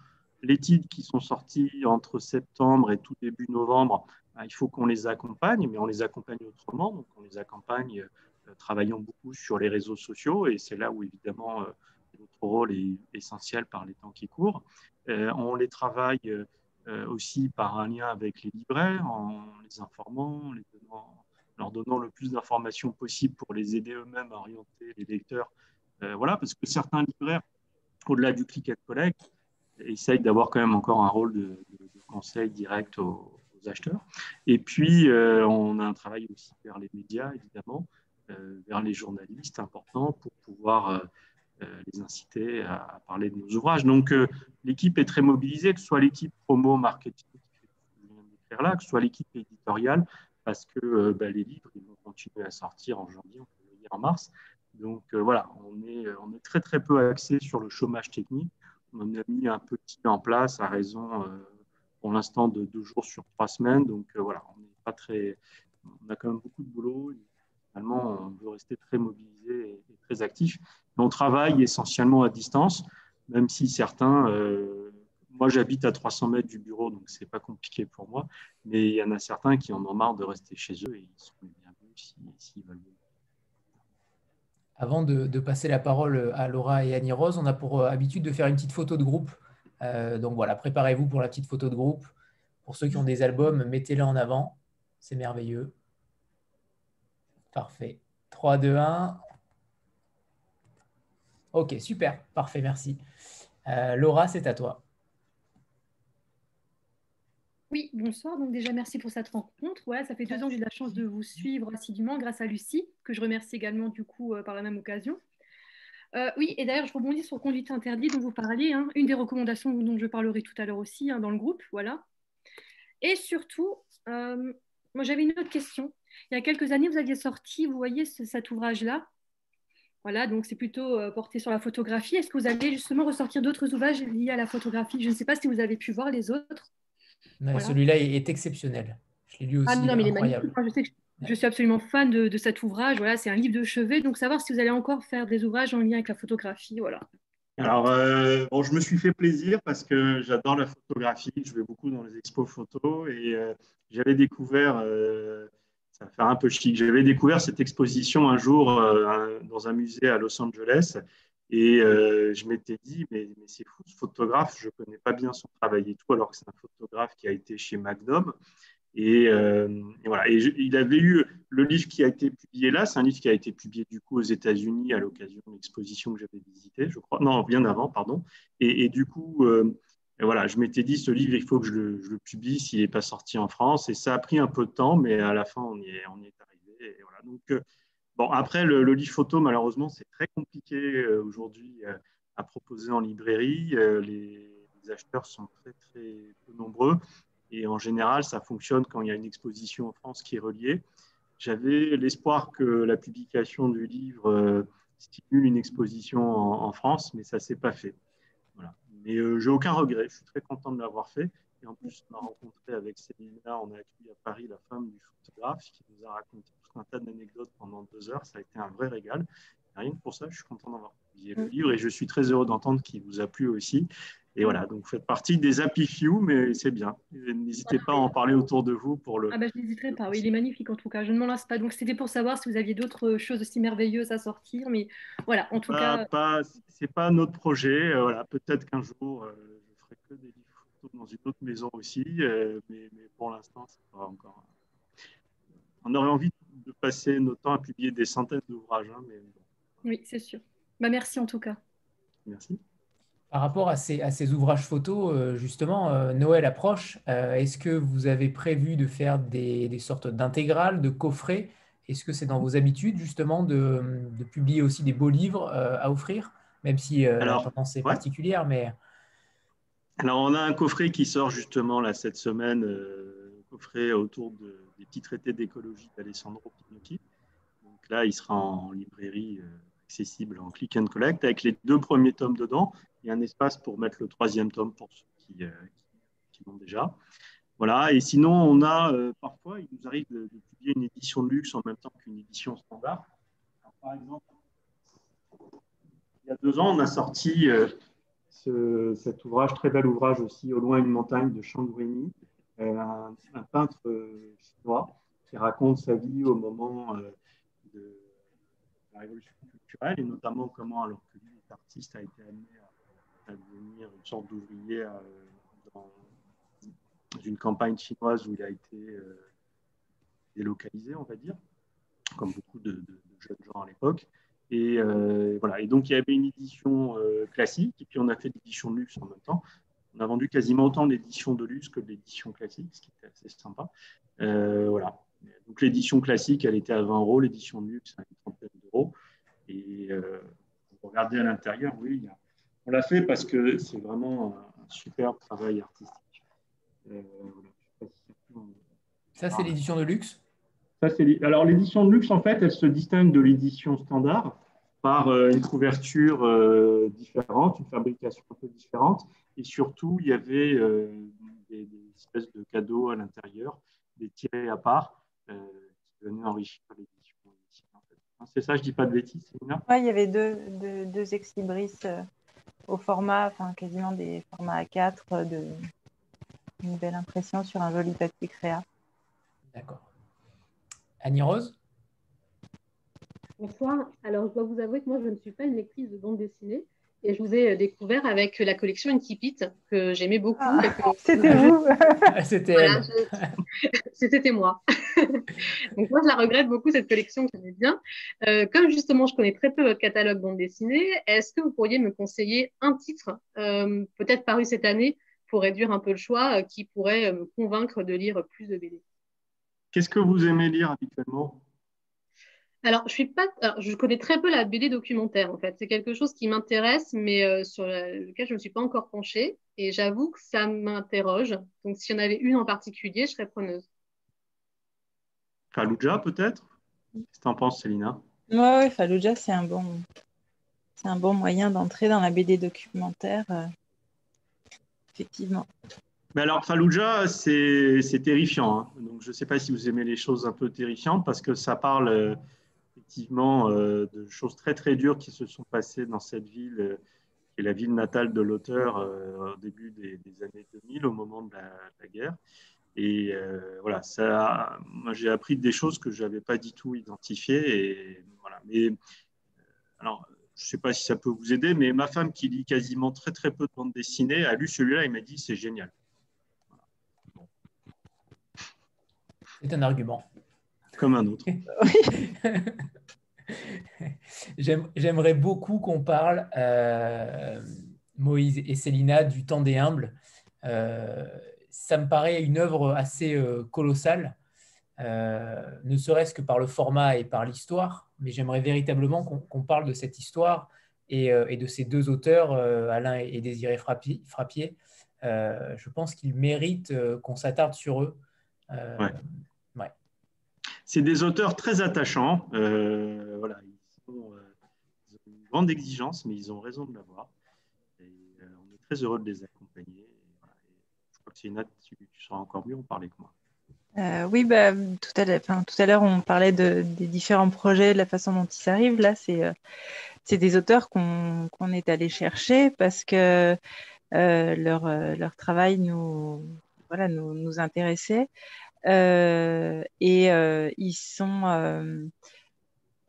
les titres qui sont sortis entre septembre et tout début novembre, il faut qu'on les accompagne, mais on les accompagne autrement. Donc, on les accompagne travaillant beaucoup sur les réseaux sociaux et c'est là où, évidemment, notre rôle est essentiel par les temps qui courent. On les travaille aussi par un lien avec les libraires, en les informant, leur donnant le plus d'informations possible pour les aider eux-mêmes à orienter les lecteurs. Voilà, parce que certains libraires, au-delà du click and collect, essayent d'avoir quand même encore un rôle de conseil direct aux acheteurs. Et puis, on a un travail aussi vers les médias, évidemment, vers les journalistes importants pour pouvoir les inciter à parler de nos ouvrages. Donc, l'équipe est très mobilisée, que ce soit l'équipe promo, marketing, là, que ce soit l'équipe éditoriale, parce que les livres ils vont continuer à sortir en janvier, on peut le lire en mars. Donc voilà, on est très très peu axé sur le chômage technique. On a mis un petit en place à raison pour l'instant de 2 jours sur 3 semaines. Donc voilà, on a quand même beaucoup de boulot. Et finalement, on veut rester très mobilisé et très actif. Mais on travaille essentiellement à distance, même si certains moi, j'habite à 300 mètres du bureau, donc ce n'est pas compliqué pour moi. Mais il y en a certains qui en ont marre de rester chez eux et ils sont bienvenus s'ils veulent. Avant de passer la parole à Laura et Annie-Rose, on a pour habitude de faire une petite photo de groupe. Donc voilà, préparez-vous pour la petite photo de groupe. Pour ceux qui ont des albums, mettez-les en avant. C'est merveilleux. Parfait. 3, 2, 1. Ok, super. Parfait, merci. Laura, c'est à toi. Oui, bonsoir. Donc déjà, merci pour cette rencontre. Voilà, ça fait 2 ans que j'ai la chance de vous suivre assidûment grâce à Lucie, que je remercie également du coup par la même occasion. Oui, et d'ailleurs, je rebondis sur Conduite interdite dont vous parliez, hein, une des recommandations dont je parlerai tout à l'heure aussi dans le groupe, voilà. Et surtout, moi j'avais une autre question. Il y a quelques années, vous aviez sorti, vous voyez, cet ouvrage-là. Voilà, donc c'est plutôt porté sur la photographie. Est-ce que vous allez justement ressortir d'autres ouvrages liés à la photographie? Je ne sais pas si vous avez pu voir les autres. Voilà. Celui-là est exceptionnel. Je l'ai lu aussi, non, mais il est incroyable. magnifique. Moi, je sais que je suis absolument fan de cet ouvrage. Voilà, c'est un livre de chevet. Donc, savoir si vous allez encore faire des ouvrages en lien avec la photographie. Voilà. Alors, je me suis fait plaisir parce que j'adore la photographie. Je vais beaucoup dans les expos photos et j'avais découvert, ça va faire un peu chic, j'avais découvert cette exposition un jour dans un musée à Los Angeles et je m'étais dit, mais c'est fou, ce photographe, je ne connais pas bien son travail et tout, alors que c'est un photographe qui a été chez Magnum. Et voilà. Et il avait eu le livre qui a été publié là, c'est un livre qui a été publié du coup aux États-Unis à l'occasion de l'exposition que j'avais visitée, je crois. Non, bien avant, pardon. Et du coup, voilà, je m'étais dit, ce livre, il faut que je le publie s'il n'est pas sorti en France. Et ça a pris un peu de temps, mais à la fin, on y est arrivé. Et voilà. Donc, bon, après, le livre photo, malheureusement, c'est très compliqué aujourd'hui à proposer en librairie. Les acheteurs sont très, très peu nombreux. Et en général, ça fonctionne quand il y a une exposition en France qui est reliée. J'avais l'espoir que la publication du livre stimule une exposition en France, mais ça ne s'est pas fait. Voilà. Mais j'ai aucun regret, je suis très content de l'avoir fait. Et en plus, on a rencontré avec Célina, on a accueilli à Paris la femme du photographe qui nous a raconté tout un tas d'anecdotes pendant 2 heures. Ça a été un vrai régal. Et rien que pour ça, je suis content d'avoir publié le livre et je suis très heureux d'entendre qu'il vous a plu aussi. Et voilà, donc vous faites partie des Happy Few, mais c'est bien. N'hésitez pas à en parler autour de vous pour le. Ah je n'hésiterai pas. Oui, il est magnifique en tout cas. Je ne m'en lasse pas. Donc c'était pour savoir si vous aviez d'autres choses aussi merveilleuses à sortir. Mais voilà, en tout cas. C'est pas notre projet. Voilà, peut-être qu'un jour, je ferai que des livres photos dans une autre maison aussi. Mais pour l'instant, c'est pas encore. On aurait envie de passer notre temps à publier des centaines d'ouvrages. Hein, mais bon. Oui, c'est sûr. Merci en tout cas. Merci. Par rapport à ces ouvrages photos, justement, Noël approche. Est-ce que vous avez prévu de faire des sortes d'intégrales, de coffrets? Est-ce que c'est dans vos habitudes, justement, de publier aussi des beaux livres à offrir, même si la tendance est particulière, mais... Alors, on a un coffret qui sort justement là, cette semaine, coffret autour des petits traités d'écologie d'Alessandro Pinotti. Donc là, il sera en librairie accessible en click and collect, avec les 2 premiers tomes dedans. Il y a un espace pour mettre le 3e tome pour ceux qui l'ont déjà. Voilà. Et sinon, on a parfois, il nous arrive de publier une édition de luxe en même temps qu'une édition standard. Alors, par exemple, il y a 2 ans, on a sorti cet ouvrage, très bel ouvrage aussi, Au loin une montagne de Shang Ruini, un peintre chinois qui raconte sa vie au moment de la révolution culturelle et notamment comment, alors que lui est artiste, a été amené à devenir une sorte d'ouvrier dans une campagne chinoise où il a été délocalisé, on va dire, comme beaucoup de jeunes gens à l'époque. Et voilà. Et donc, il y avait une édition classique, et puis on a fait l'édition de luxe en même temps. On a vendu quasiment autant d'éditions de luxe que de l'édition classique, ce qui était assez sympa. Voilà. Donc, l'édition classique, elle était à 20 €, l'édition de luxe, à une trentaine d'euros. Et vous regardez à l'intérieur, oui, on l'a fait parce que c'est vraiment un superbe travail artistique. Voilà. Ça, c'est l'édition de luxe? Alors, l'édition de luxe, en fait, elle se distingue de l'édition standard par une couverture différente, une fabrication un peu différente. Et surtout, il y avait des espèces de cadeaux à l'intérieur, des tirés à part, qui venaient enrichir l'édition. En fait. C'est ça, je ne dis pas de bêtises, Célina? Oui, il y avait deux ex-libris au format, enfin quasiment des formats A4, une belle impression sur un joli papier créa. D'accord. Annie-Rose? Bonsoir. Alors, je dois vous avouer que moi, je ne suis pas une lectrice de bande dessinée et je vous ai découvert avec la collection Incipit que j'aimais beaucoup. C'était vous. C'était voilà, elle. C'était moi. Donc, moi, je la regrette beaucoup, cette collection que j'aimais bien. Comme justement, je connais très peu votre catalogue bande dessinée, est-ce que vous pourriez me conseiller un titre, peut-être paru cette année, pour réduire un peu le choix, qui pourrait me convaincre de lire plus de BD? Qu'est-ce que vous aimez lire habituellement? Alors, je connais très peu la BD documentaire, en fait. C'est quelque chose qui m'intéresse, mais sur lequel je ne me suis pas encore penchée. Et j'avoue que ça m'interroge. Donc, s'il y en avait une en particulier, je serais preneuse. Fallujah, peut-être? Qu'est-ce que tu en penses, Célina? Oui, Fallujah, c'est un bon moyen d'entrer dans la BD documentaire. Effectivement. Mais alors, Fallujah, c'est terrifiant. Hein. Donc, je ne sais pas si vous aimez les choses un peu terrifiantes parce que ça parle effectivement de choses très, très dures qui se sont passées dans cette ville, qui est la ville natale de l'auteur au début des années 2000, au moment de la guerre. Et voilà, moi, j'ai appris des choses que je n'avais pas du tout identifiées. Et, voilà. Mais alors, je ne sais pas si ça peut vous aider, mais ma femme qui lit quasiment très, très peu de bande dessinée a lu celui-là et m'a dit c'est génial. C'est un argument. Comme un autre. J'aimerais beaucoup qu'on parle, Moïse et Célina, du Temps des Humbles. Ça me paraît une œuvre assez colossale, ne serait-ce que par le format et par l'histoire, mais j'aimerais véritablement qu'on parle de cette histoire et de ces 2 auteurs, Alain et Désiré Frappier. Je pense qu'ils méritent qu'on s'attarde sur eux. Ouais. Ouais. C'est des auteurs très attachants. Voilà, ils ont une grande exigence, mais ils ont raison de l'avoir. Et on est très heureux de les accompagner. Voilà. Je crois que Célina, tu seras encore mieux en parler que moi. Oui, tout à l'heure, on parlait des différents projets, de la façon dont ils arrivent. Là, c'est des auteurs qu'on est allé chercher parce que leur travail nous intéressait.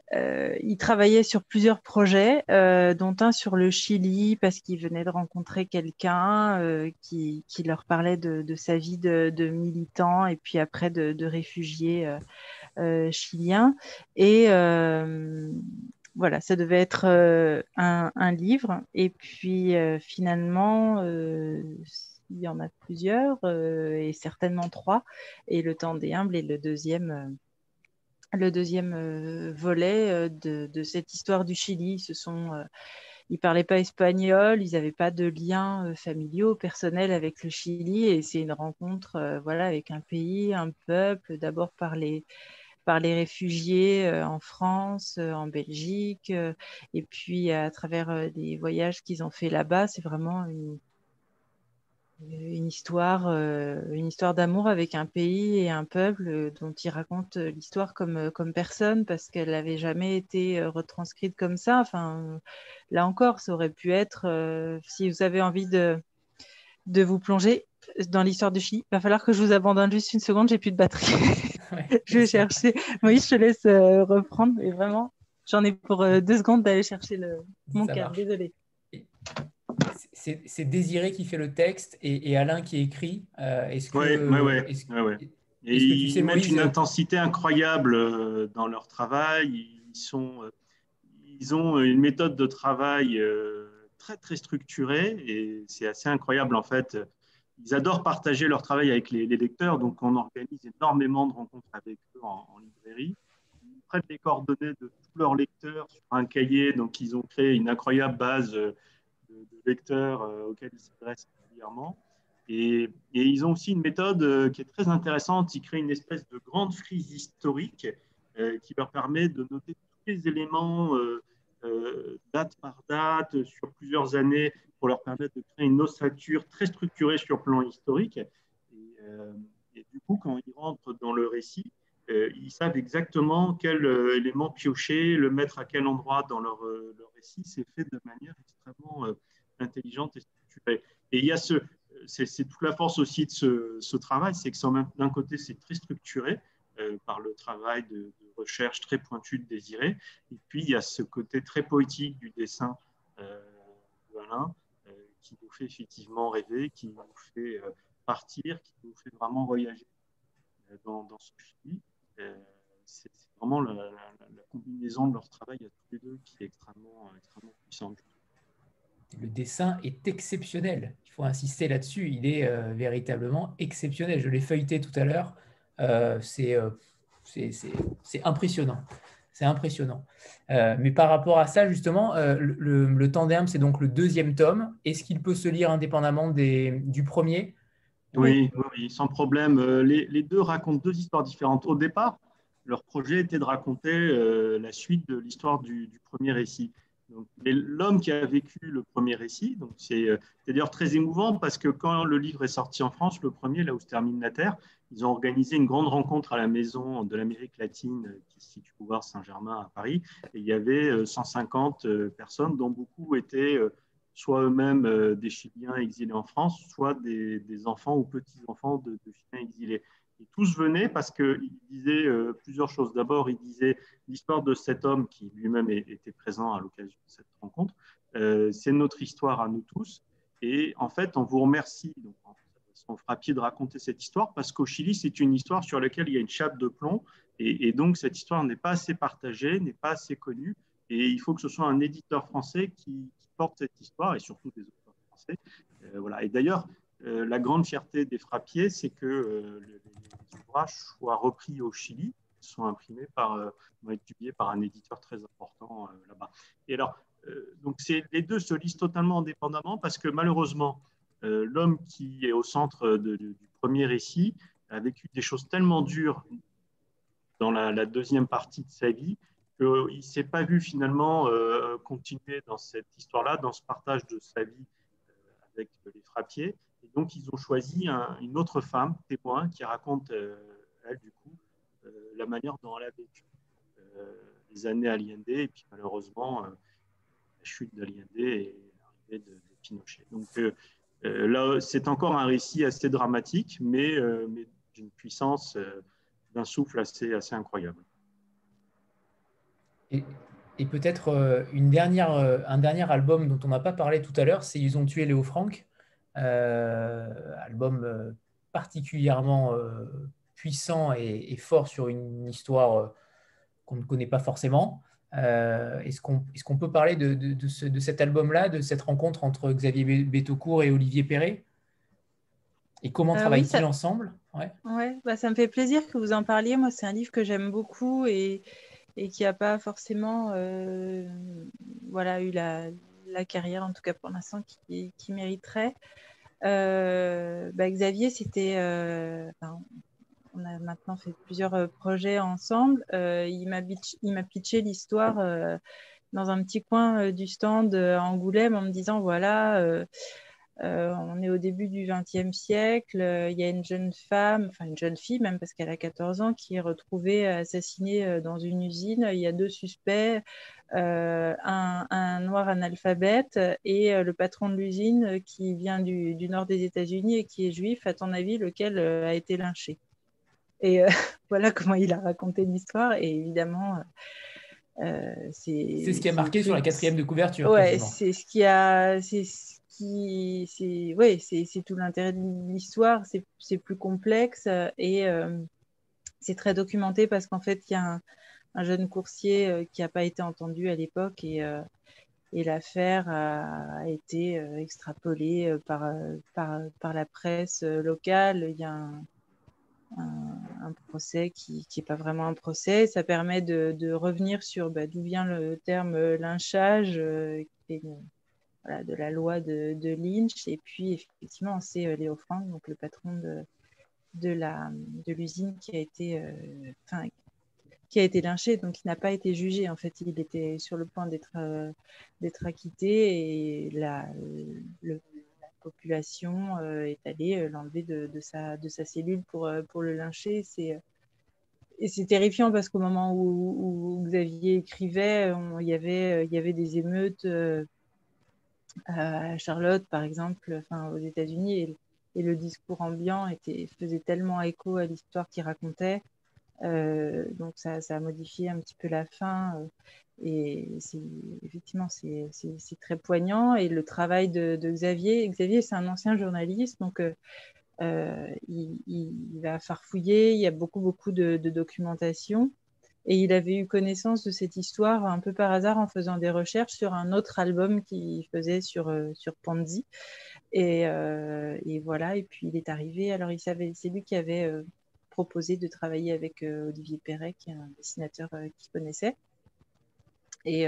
Ils travaillaient sur plusieurs projets, dont un sur le Chili, parce qu'ils venaient de rencontrer quelqu'un qui leur parlait de sa vie de militant et puis après de réfugié chilien. Et voilà, ça devait être un livre. Et puis finalement, il y en a plusieurs, et certainement 3. Et Le Temps des Humbles est le deuxième volet de cette histoire du Chili. Ils ne parlaient pas espagnol, ils n'avaient pas de liens familiaux, personnels avec le Chili, et c'est une rencontre avec un pays, un peuple, d'abord par les par les réfugiés en France, en Belgique, et puis à travers des voyages qu'ils ont fait là-bas. C'est vraiment une histoire d'amour avec un pays et un peuple dont il raconte l'histoire comme personne, parce qu'elle n'avait jamais été retranscrite comme ça. Enfin, là encore, ça aurait pu être, si vous avez envie de vous plonger dans l'histoire du Chili, il va falloir que je vous abandonne juste une seconde, j'ai plus de batterie. Ouais, Je vais chercher. Moïse, je te laisse reprendre, mais vraiment, j'en ai pour 2 secondes d'aller chercher mon ça câble, marche. désolée. C'est Désiré qui fait le texte et Alain qui écrit. Est-ce que, Et est-ce que tu sais, ils mettent Moïse, une intensité incroyable dans leur travail. Ils ont une méthode de travail très, très structurée et c'est assez incroyable en fait. Ils adorent partager leur travail avec les lecteurs, donc on organise énormément de rencontres avec eux en librairie. Ils prennent les coordonnées de tous leurs lecteurs sur un cahier, donc ils ont créé une incroyable base de lecteurs auxquels ils s'adressent régulièrement. Et ils ont aussi une méthode qui est très intéressante. Ils créent une espèce de grande frise historique qui leur permet de noter tous les éléments date par date sur plusieurs années pour leur permettre de créer une ossature très structurée sur le plan historique. Et du coup, quand ils rentrent dans le récit, ils savent exactement quel élément piocher, le mettre à quel endroit dans leur récit. C'est fait de manière extrêmement intelligente et structurée. Et il y a c'est toute la force aussi de ce travail, c'est que d'un côté, c'est très structuré par le travail de recherche très pointu de Désiré. Et puis, il y a ce côté très poétique du dessin de Alain qui nous fait effectivement rêver, qui nous fait partir, qui nous fait vraiment voyager dans ce Chili. C'est vraiment la combinaison de leur travail à tous les deux qui est extrêmement puissante. Le dessin est exceptionnel. Il faut insister là-dessus. Il est véritablement exceptionnel. Je l'ai feuilleté tout à l'heure. C'est impressionnant. C'est impressionnant. Mais par rapport à ça, justement, le Tandem, c'est donc le 2e tome. Est-ce qu'il peut se lire indépendamment du premier? Oui, sans problème. Les deux racontent 2 histoires différentes. Au départ, leur projet était de raconter la suite de l'histoire du premier récit. L'homme qui a vécu le premier récit, c'est d'ailleurs très émouvant parce que quand le livre est sorti en France, le premier, là où se termine la Terre, ils ont organisé une grande rencontre à la Maison de l'Amérique latine qui se situe au boulevard Saint-Germain à Paris. Et il y avait 150 personnes, dont beaucoup étaient soit eux-mêmes des Chiliens exilés en France, soit des enfants ou petits-enfants de Chiliens exilés. Et tous venaient parce qu'ils disaient plusieurs choses. D'abord, ils disaient l'histoire de cet homme qui lui-même était présent à l'occasion de cette rencontre. C'est notre histoire à nous tous. Et en fait, on vous remercie, donc, son frappier, de raconter cette histoire parce qu'au Chili, c'est une histoire sur laquelle il y a une chape de plomb. Et donc, cette histoire n'est pas assez partagée, n'est pas assez connue. Et il faut que ce soit un éditeur français qui porte cette histoire et surtout des auteurs français. Voilà. Et d'ailleurs, la grande fierté des frappiers, c'est que les ouvrages soient repris au Chili, sont imprimés vont être publiés par un éditeur très important là-bas. Et alors, donc les deux se lisent totalement indépendamment parce que malheureusement, l'homme qui est au centre du premier récit a vécu des choses tellement dures dans la deuxième partie de sa vie qu'il ne s'est pas vu finalement continuer dans cette histoire-là, dans ce partage de sa vie avec les frappiers. Et donc, ils ont choisi une autre femme, témoin, qui raconte, elle, du coup, la manière dont elle a vécu les années Allende et puis malheureusement, la chute d'Allende et l'arrivée de Pinochet. Donc, là, c'est encore un récit assez dramatique, mais d'une puissance, d'un souffle assez incroyable. Et peut-être un dernier album dont on n'a pas parlé tout à l'heure, c'est Ils ont tué Léo Franck, album particulièrement puissant et fort sur une histoire qu'on ne connaît pas forcément. Est-ce qu'on peut parler de cet album-là, de cette rencontre entre Xavier Betaucourt et Olivier Perret? Et comment travaillent-ils ensemble? Ouais, ça me fait plaisir que vous en parliez. Moi, c'est un livre que j'aime beaucoup et qui n'a pas forcément eu la carrière, en tout cas pour l'instant, qui mériterait. Xavier, on a maintenant fait plusieurs projets ensemble. Il m'a pitché l'histoire dans un petit coin du stand à Angoulême en me disant, voilà, on est au début du XXe siècle, il y a une jeune femme, enfin une jeune fille même parce qu'elle a 14 ans, qui est retrouvée assassinée dans une usine. Il y a 2 suspects, un noir analphabète et le patron de l'usine qui vient du nord des États-Unis et qui est juif. À ton avis, lequel a été lynché? Et voilà comment il a raconté l'histoire. Et évidemment, C'est ce qui a marqué sur la 4e de couverture, ouais, quasiment. c'est ce qui a, ouais, c'est tout l'intérêt de l'histoire. C'est plus complexe et c'est très documenté parce qu'en fait, il y a un jeune coursier qui n'a pas été entendu à l'époque et l'affaire a été extrapolée par la presse locale. Il y a un procès qui n'est pas vraiment un procès. Ça permet de revenir sur d'où vient le terme lynchage, qui est voilà, de la loi de Lynch. Et puis, effectivement, c'est Léo Frank, donc le patron de l'usine qui a été lynché, donc il n'a pas été jugé. En fait, il était sur le point d'être acquitté et la population est allée l'enlever de sa cellule pour le lyncher. Et c'est terrifiant parce qu'au moment où Xavier écrivait, il y avait des émeutes à Charlotte, par exemple, enfin, aux États-Unis, et le discours ambiant faisait tellement écho à l'histoire qu'il racontait. Donc ça a modifié un petit peu la fin et effectivement c'est très poignant. Et le travail de Xavier, c'est un ancien journaliste, donc il va farfouiller, il y a beaucoup de documentation. Et il avait eu connaissance de cette histoire un peu par hasard en faisant des recherches sur un autre album qu'il faisait sur Panzi. Et voilà, et puis il est arrivé, alors c'est lui qui avait proposé de travailler avec Olivier Perret, qui est un dessinateur qu'il connaissait. Et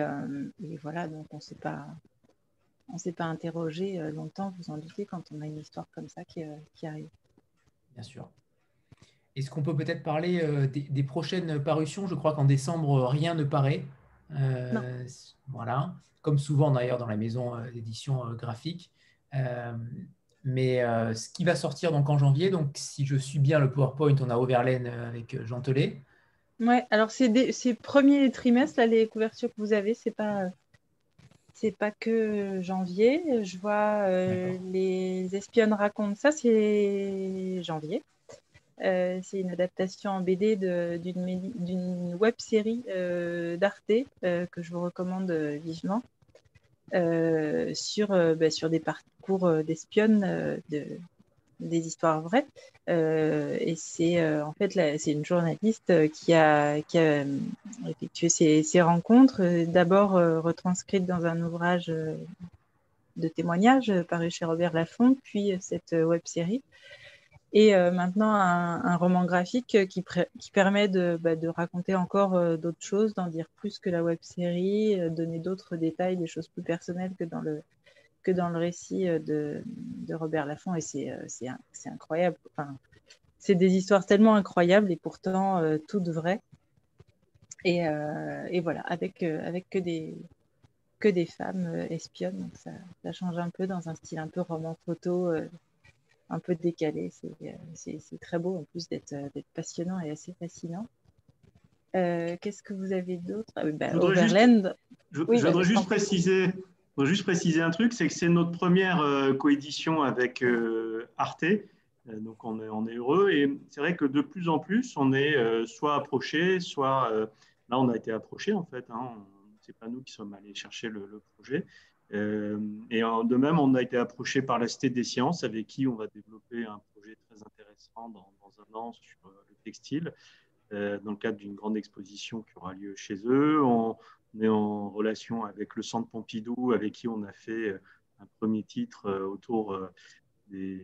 voilà, donc on ne s'est pas interrogé longtemps, vous en doutez, quand on a une histoire comme ça qui arrive. Bien sûr. Est-ce qu'on peut peut-être parler des prochaines parutions? Je crois qu'en décembre, rien ne paraît. Voilà, comme souvent d'ailleurs dans la maison d'édition graphique. Mais ce qui va sortir donc en janvier, donc si je suis bien le PowerPoint, on a Overlaine avec Jean Telet. Ouais, alors c'est premier trimestre, là, les couvertures que vous avez, c'est pas que janvier. Je vois Les Espionnes racontent ça, c'est janvier. C'est une adaptation en BD d'une web-série d'Arte que je vous recommande vivement sur des parcours d'espionnes, des histoires vraies. Et c'est en fait c'est une journaliste qui a effectué ces rencontres, d'abord retranscrites dans un ouvrage de témoignages paru chez Robert Laffont, puis cette web-série. Et maintenant, un roman graphique qui permet de raconter encore d'autres choses, d'en dire plus que la web-série, donner d'autres détails, des choses plus personnelles que dans le récit de Robert Laffont. Et c'est incroyable. Enfin, c'est des histoires tellement incroyables et pourtant toutes vraies. Et voilà, avec que des femmes espionnes. Donc ça change un peu dans un style un peu roman photo, un peu décalé. C'est très beau en plus d'être passionnant et assez fascinant. Qu'est-ce que vous avez d'autre? Overland. Je voudrais juste préciser un truc, c'est que c'est notre première coédition avec Arte. Donc on est heureux. Et c'est vrai que de plus en plus, on est soit approché, soit là on a été approché en fait. Hein, c'est pas nous qui sommes allés chercher le projet. Et de même, on a été approché par la Cité des Sciences, avec qui on va développer un projet très intéressant dans un an sur le textile, dans le cadre d'une grande exposition qui aura lieu chez eux. On est en relation avec le Centre Pompidou, avec qui on a fait un premier titre autour des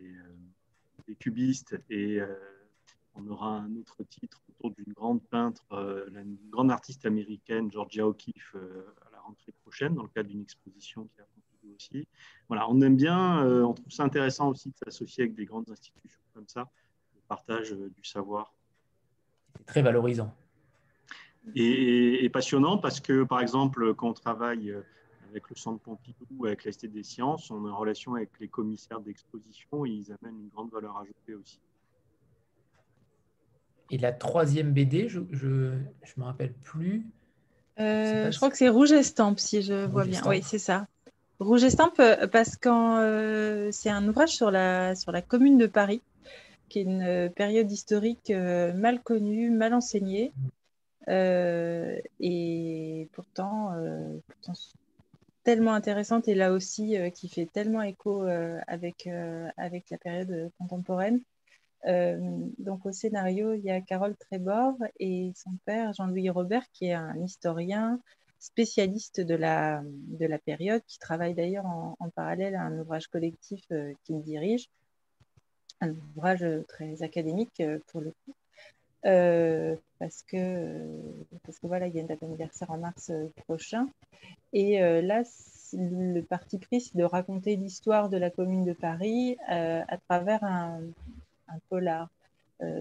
cubistes, et on aura un autre titre autour d'une grande peintre, une grande artiste américaine, Georgia O'Keeffe, à la rentrée prochaine, dans le cadre d'une exposition qui a Pompidou aussi. Voilà, on aime bien, on trouve ça intéressant aussi de s'associer avec des grandes institutions comme ça, le partage du savoir très valorisant. Et passionnant parce que, par exemple, quand on travaille avec le Centre Pompidou, avec la Cité des Sciences, on est en relation avec les commissaires d'exposition et ils amènent une grande valeur ajoutée aussi. Et la troisième BD, je me rappelle plus. Je crois que c'est Rouge Estampe, si je vois bien. Oui, c'est ça. Rouge Estampe, parce que c'est un ouvrage sur la Commune de Paris, qui est une période historique mal connue, mal enseignée, et pourtant tellement intéressante, et là aussi qui fait tellement écho avec la période contemporaine. Donc au scénario, il y a Carole Trébord et son père Jean-Louis Robert, qui est un historien spécialiste de la période, qui travaille d'ailleurs en parallèle à un ouvrage collectif qu'il dirige, un ouvrage très académique pour le coup, parce que voilà, il y a une date d'anniversaire en mars prochain. Et là, le parti pris, c'est de raconter l'histoire de la Commune de Paris à travers un polar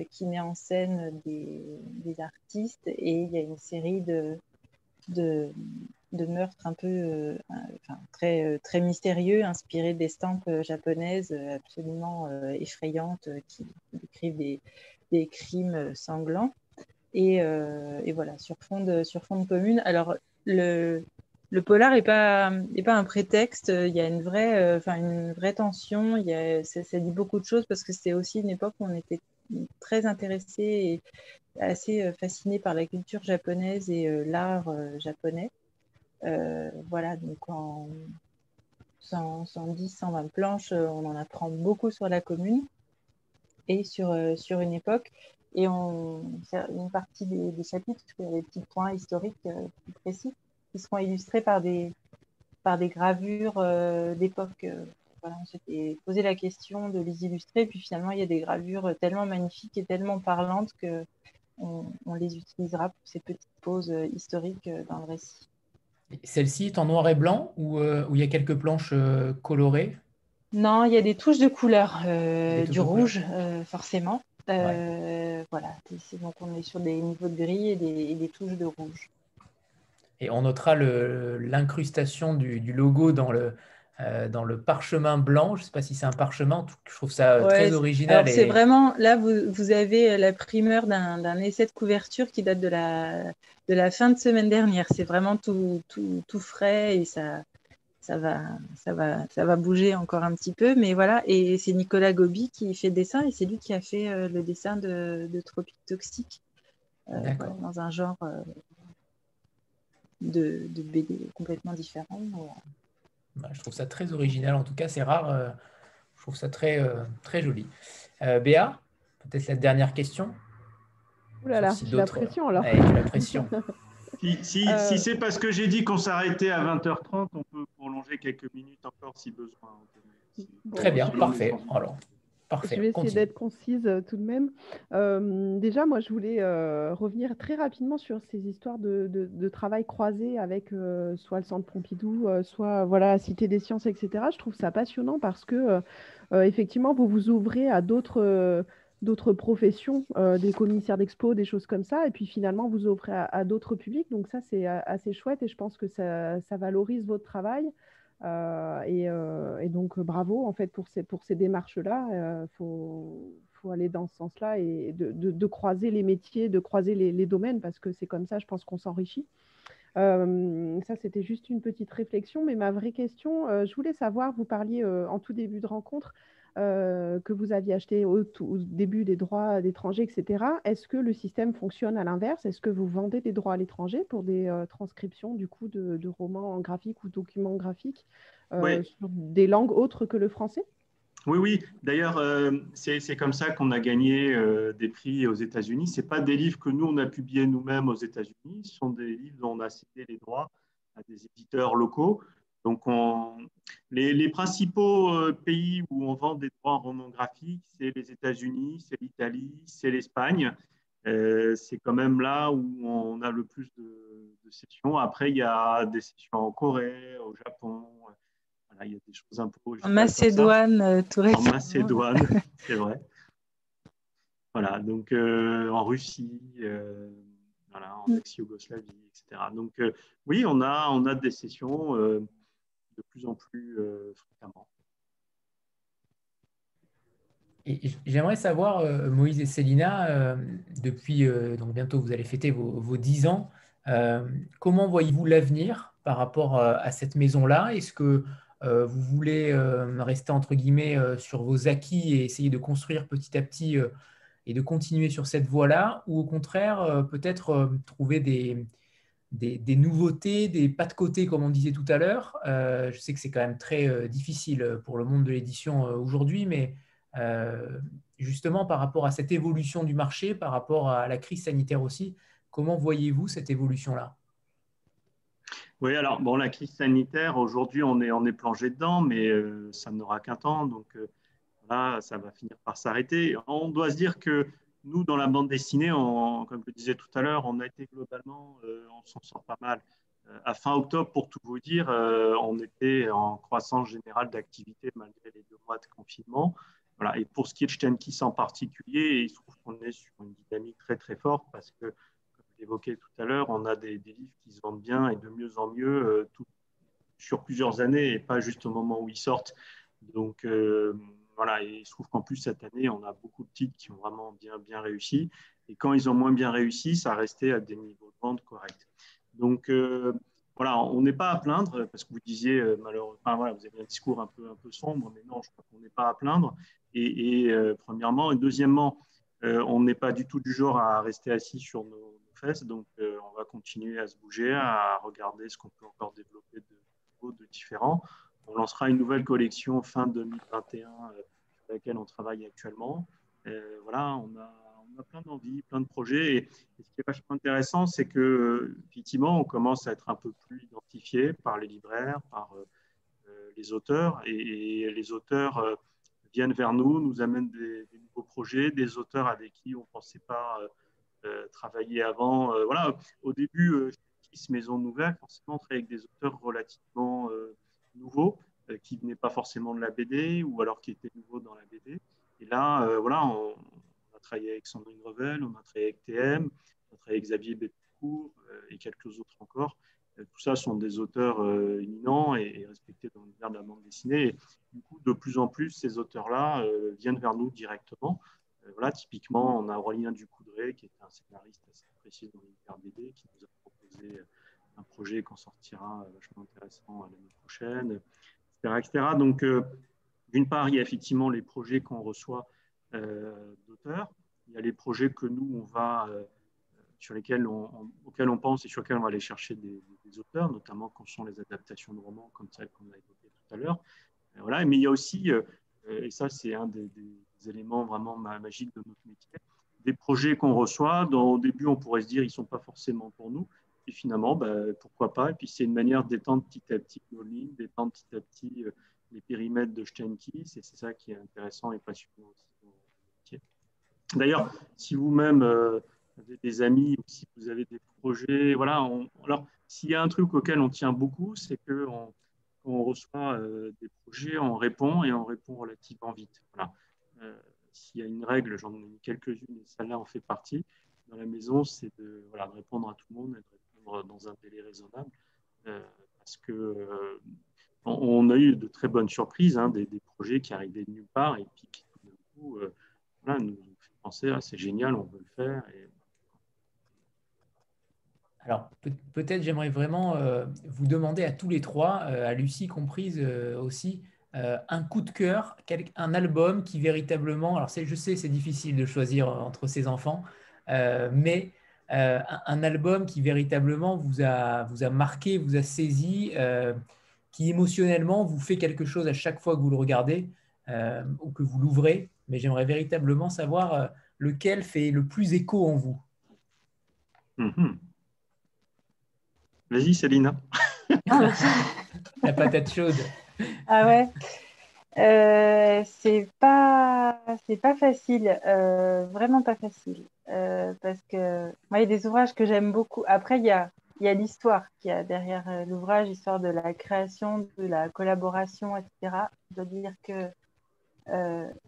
qui met en scène des artistes, et il y a une série de meurtres un peu très mystérieux, inspirés d'estampes japonaises absolument effrayantes qui décrivent des crimes sanglants. Et voilà, sur fond de commune. Alors, le polar n'est pas un prétexte. Il y a une vraie tension. Ça dit beaucoup de choses, parce que c'était aussi une époque où on était très intéressé et assez fasciné par la culture japonaise et l'art japonais. Voilà, donc en 110, 120 planches, on en apprend beaucoup sur la commune et sur une époque. Et une partie des chapitres, il y a des petits points historiques plus précis, qui seront illustrés par des gravures d'époque. Voilà, on s'était posé la question de les illustrer, puis finalement, il y a des gravures tellement magnifiques et tellement parlantes qu'on les utilisera pour ces petites pauses historiques dans le récit. Celle-ci est en noir et blanc ou il y a quelques planches colorées? Non, il y a des touches de couleur, du rouge, forcément. Voilà, donc on est sur des niveaux de gris et des touches de rouge. Et on notera l'incrustation du logo dans le parchemin blanc. Je ne sais pas si c'est un parchemin, je trouve ça très original. Alors c'est vraiment, là vous avez la primeur d'un essai de couverture qui date de la fin de semaine dernière. C'est vraiment tout frais, et ça va bouger encore un petit peu, mais voilà. Et c'est Nicolas Gobi qui fait le dessin, et c'est lui qui a fait le dessin de Tropique Toxique, voilà, dans un genre de BD complètement différent. Je trouve ça très original, en tout cas c'est rare, je trouve ça très, très joli. Béa, peut-être la dernière question. Ouh là là, j'ai la pression alors. Ouais, la pression. Si c'est parce que j'ai dit qu'on s'arrêtait à 20h30, on peut prolonger quelques minutes encore si besoin. Très bien, parfait. Alors, parfait. Je vais essayer d'être concise tout de même. Déjà, moi, je voulais revenir très rapidement sur ces histoires de travail croisé avec soit le Centre Pompidou, soit voilà, la Cité des Sciences, etc. Je trouve ça passionnant parce que, effectivement, vous vous ouvrez à d'autres professions, des commissaires d'expo, des choses comme ça, et puis finalement, vous ouvrez à d'autres publics. Donc ça, c'est assez chouette, et je pense que ça valorise votre travail. Et donc, bravo en fait pour ces démarches-là. Faut aller dans ce sens-là, et de croiser les métiers, de croiser les domaines, parce que c'est comme ça, je pense qu'on s'enrichit. Ça, c'était juste une petite réflexion, mais ma vraie question, je voulais savoir, vous parliez en tout début de rencontre que vous aviez acheté au début des droits d'étrangers, etc. Est-ce que le système fonctionne à l'inverse? Est-ce que vous vendez des droits à l'étranger pour des transcriptions du coup de romans graphiques ou documents graphiques sur des langues autres que le français? Oui. D'ailleurs, c'est comme ça qu'on a gagné des prix aux États-Unis. Ce pas des livres que nous, on a publiés nous-mêmes aux États-Unis. Ce sont des livres dont on a cédé les droits à des éditeurs locaux. Donc, les principaux pays où on vend des droits en roman graphique, c'est les États-Unis, c'est l'Italie, c'est l'Espagne. C'est quand même là où on a le plus de sessions. Après, il y a des sessions en Corée, au Japon. Voilà, il y a des choses un peu... En Macédoine, tout récemment. En Macédoine, c'est vrai. Voilà, donc en Russie, voilà, en ex-Yougoslavie, etc. Donc oui, on a des sessions de plus en plus fréquemment. Et j'aimerais savoir, Moïse et Célina, depuis donc bientôt vous allez fêter vos 10 ans, comment voyez-vous l'avenir par rapport à cette maison-là? Est-ce que vous voulez rester entre guillemets sur vos acquis et essayer de construire petit à petit et de continuer sur cette voie-là, ou au contraire peut-être trouver des nouveautés, des pas de côté comme on disait tout à l'heure? Je sais que c'est quand même très difficile pour le monde de l'édition aujourd'hui, mais euh, justement, par rapport à cette évolution du marché, par rapport à la crise sanitaire aussi, comment voyez-vous cette évolution-là? Oui, alors bon, la crise sanitaire, aujourd'hui, on est plongé dedans, mais ça n'aura qu'un temps, donc voilà, ça va finir par s'arrêter. On doit se dire que nous, dans la bande dessinée, comme je le disais tout à l'heure, on a été globalement, on s'en sort pas mal. À fin octobre, pour tout vous dire, on était en croissance générale d'activité malgré les 2 mois de confinement. Voilà. Et pour ce qui est de Steinkiss en particulier, il se trouve qu'on est sur une dynamique très très forte parce que, comme je l'évoquais tout à l'heure, on a des livres qui se vendent bien et de mieux en mieux sur plusieurs années et pas juste au moment où ils sortent. Donc voilà, et il se trouve qu'en plus cette année, on a beaucoup de titres qui ont vraiment bien réussi. Et quand ils ont moins bien réussi, ça restait à des niveaux de vente corrects. Donc voilà, on n'est pas à plaindre parce que vous disiez malheureusement, enfin, voilà, vous avez un discours un peu sombre, mais non, je crois qu'on n'est pas à plaindre. Et premièrement, et deuxièmement, on n'est pas du tout du genre à rester assis sur nos fesses, donc on va continuer à se bouger, à regarder ce qu'on peut encore développer de différents. On lancera une nouvelle collection fin 2021 sur laquelle on travaille actuellement. Voilà, on a plein d'envies, plein de projets. Et ce qui est vachement intéressant, c'est que effectivement, on commence à être un peu plus identifié par les libraires, par les auteurs. Et les auteurs viennent vers nous, nous amènent des nouveaux projets, des auteurs avec qui on ne pensait pas travailler avant. Voilà, au début, Maison Nouvelle, forcément, on travaille avec des auteurs relativement nouveaux qui ne venaient pas forcément de la BD ou alors qui étaient nouveaux dans la BD. Et là, voilà, on a travaillé avec Sandrine Revel, on a travaillé avec TM, on a travaillé avec Xavier Bettencourt et quelques autres encore. Tout ça sont des auteurs éminents et respectés dans l'univers de la bande dessinée. Et du coup, de plus en plus, ces auteurs-là viennent vers nous directement. Voilà, typiquement, on a Aurélien Ducoudray, qui est un scénariste assez apprécié dans l'univers BD, qui nous a proposé un projet qu'on sortira vachement intéressant l'année prochaine, etc. etc. Donc, d'une part, il y a effectivement les projets qu'on reçoit d'auteurs. Il y a les projets que nous, on va, auxquels on pense et sur lesquels on va aller chercher des auteurs, notamment quand ce sont les adaptations de romans, comme celles qu'on a évoquées tout à l'heure. Voilà. Mais il y a aussi, et ça, c'est un des éléments vraiment magiques de notre métier, des projets qu'on reçoit. Au début, on pourrait se dire qu'ils ne sont pas forcément pour nous. Et finalement, pourquoi pas. Et puis, c'est une manière d'étendre petit à petit nos lignes, d'étendre petit à petit les périmètres de Steinkiss. Et c'est ça qui est intéressant et passionnant aussi dans notre métier. D'ailleurs, si vous-même avez des amis ou si vous avez des projets, voilà. Alors, s'il y a un truc auquel on tient beaucoup, c'est que quand on reçoit des projets, on répond et on répond relativement vite. Voilà. S'il y a une règle, j'en ai mis quelques-unes et celle-là en fait partie, dans la maison, c'est de répondre à tout le monde et de répondre dans un délai raisonnable. Parce que on a eu de très bonnes surprises, hein, des projets qui arrivaient de nulle part et puis qui tout d'un coup voilà, nous fait penser c'est génial, on veut le faire. Et... Alors, peut-être j'aimerais vraiment vous demander à tous les trois, à Lucie comprise aussi, un coup de cœur, un album qui véritablement, alors je sais c'est difficile de choisir entre ses enfants, mais un album qui véritablement vous a marqué, vous a saisi, qui émotionnellement vous fait quelque chose à chaque fois que vous le regardez ou que vous l'ouvrez, mais j'aimerais véritablement savoir lequel fait le plus écho en vous. Mm-hmm. Vas-y, Célina. La patate chaude. Ah ouais. C'est pas facile, vraiment pas facile, parce que moi, il y a des ouvrages que j'aime beaucoup. Après, il y a l'histoire qu'il y a derrière l'ouvrage, l'histoire de la création, de la collaboration, etc. Je dois dire que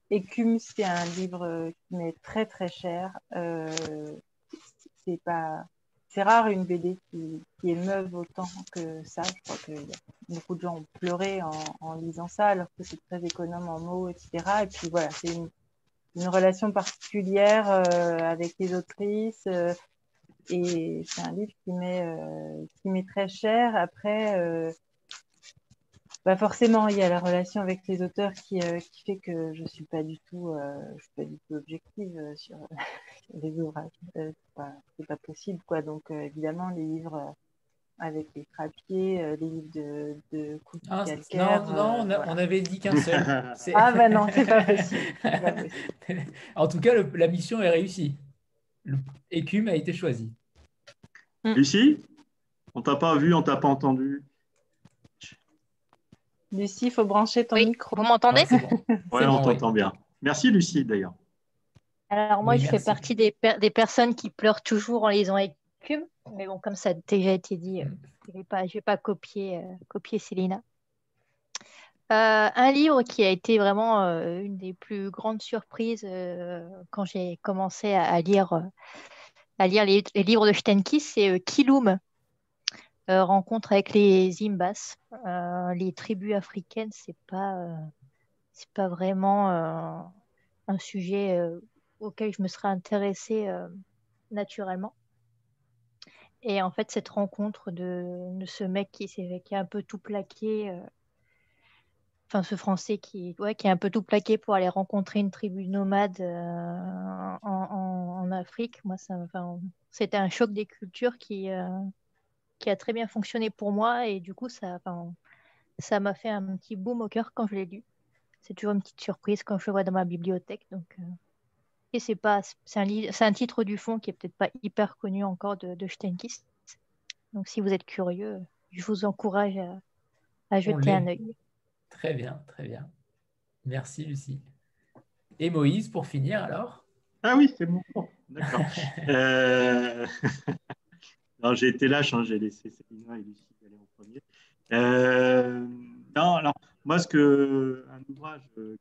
Écume, c'est un livre qui m'est très très cher. C'est rare une BD qui émeuve autant que ça. Je crois que beaucoup de gens ont pleuré en lisant ça, alors que c'est très économe en mots, etc. Et puis voilà, c'est une relation particulière avec les autrices. Et c'est un livre qui m'est très cher. Après, forcément, il y a la relation avec les auteurs qui fait que je suis pas du tout objective sur les ouvrages. C'est pas possible, quoi. Donc, évidemment, les livres avec les frappiers, les livres de coups de calcaire. Non, voilà. on avait dit qu'un seul. Ah bah non, c'est pas possible. Pas possible. En tout cas, la mission est réussie. Écume a été choisi. Lucie, on t'a pas vu, on t'a pas entendu. Lucie, il faut brancher ton micro. Vous m'entendez? Oui, on t'entend bien. Merci Lucie d'ailleurs. Alors moi, je fais partie des personnes qui pleurent toujours en lisant Écume. Mais bon, comme ça a déjà été dit, je vais pas copier Célina. Un livre qui a été vraiment une des plus grandes surprises quand j'ai commencé à lire les livres de Stenkis, c'est Kiloum, rencontre avec les Zimbas. Les tribus africaines, c'est pas vraiment un sujet auquel je me serais intéressée naturellement. Et en fait, cette rencontre de ce mec qui est un peu tout plaqué, ce Français qui est un peu tout plaqué pour aller rencontrer une tribu nomade en Afrique, moi, c'était un choc des cultures qui a très bien fonctionné pour moi. Et du coup, ça m'a fait un petit boom au cœur quand je l'ai lu. C'est toujours une petite surprise quand je le vois dans ma bibliothèque. Donc, et c'est un titre du fond qui est peut-être pas hyper connu encore de Stenkis. Donc, si vous êtes curieux, je vous encourage à jeter un œil. Très bien, très bien. Merci, Lucie. Et Moïse, pour finir, alors? Ah oui, c'est bon. D'accord. J'ai été lâche, j'ai laissé Célina et Lucie aller en premier. Non, alors, moi, un ouvrage que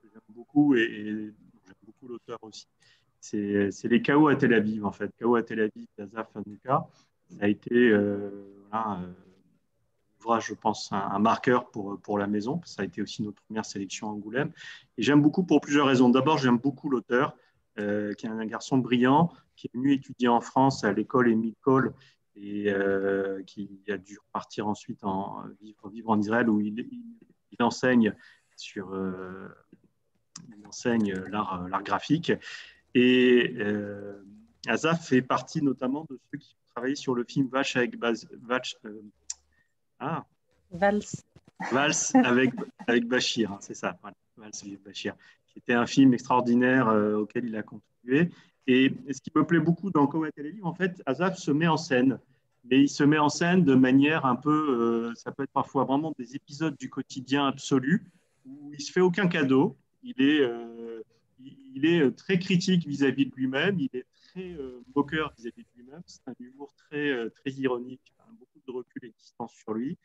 j'aime beaucoup, et j'aime beaucoup l'auteur aussi, c'est Les Chaos à Tel Aviv, en fait. Chaos à Tel Aviv d'Asaf Hanouka. Ça a été ouvrage, je pense, un marqueur pour la maison. Ça a été aussi notre première sélection à Angoulême. Et j'aime beaucoup pour plusieurs raisons. D'abord, j'aime beaucoup l'auteur, qui est un garçon brillant, qui est venu étudier en France à l'école Émile Cole et qui a dû repartir ensuite vivre en Israël où il enseigne l'art graphique. Et Asaf fait partie notamment de ceux qui ont travaillé sur le film Vals avec Bachir, hein, c'est ça, voilà, Vals avec Bachir, qui était un film extraordinaire auquel il a contribué. Et ce qui me plaît beaucoup dans Chaos à Tel Aviv, en fait, Asaf se met en scène. Mais il se met en scène de manière un peu, ça peut être parfois vraiment des épisodes du quotidien absolu, où il ne se fait aucun cadeau. Il est très critique vis-à-vis de lui-même, il est très moqueur vis-à-vis de lui-même. C'est un humour très, très ironique, beaucoup de recul et de distance sur lui.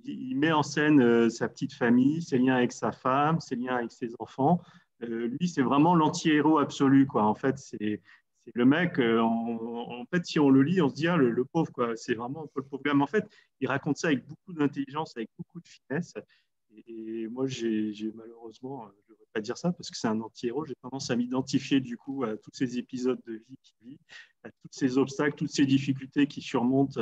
Il met en scène sa petite famille, ses liens avec sa femme, ses liens avec ses enfants. Lui, c'est vraiment l'anti-héros absolu, quoi. En fait, c'est le mec, en fait, si on le lit, on se dit, ah, le pauvre, quoi. C'est vraiment un peu le pauvre gars. Mais en fait, il raconte ça avec beaucoup d'intelligence, avec beaucoup de finesse. Et moi, j'ai malheureusement, je ne veux pas dire ça parce que c'est un anti-héros, j'ai tendance à m'identifier du coup à tous ces épisodes de vie qu'il vit, à tous ces obstacles, toutes ces difficultés qu'il surmonte,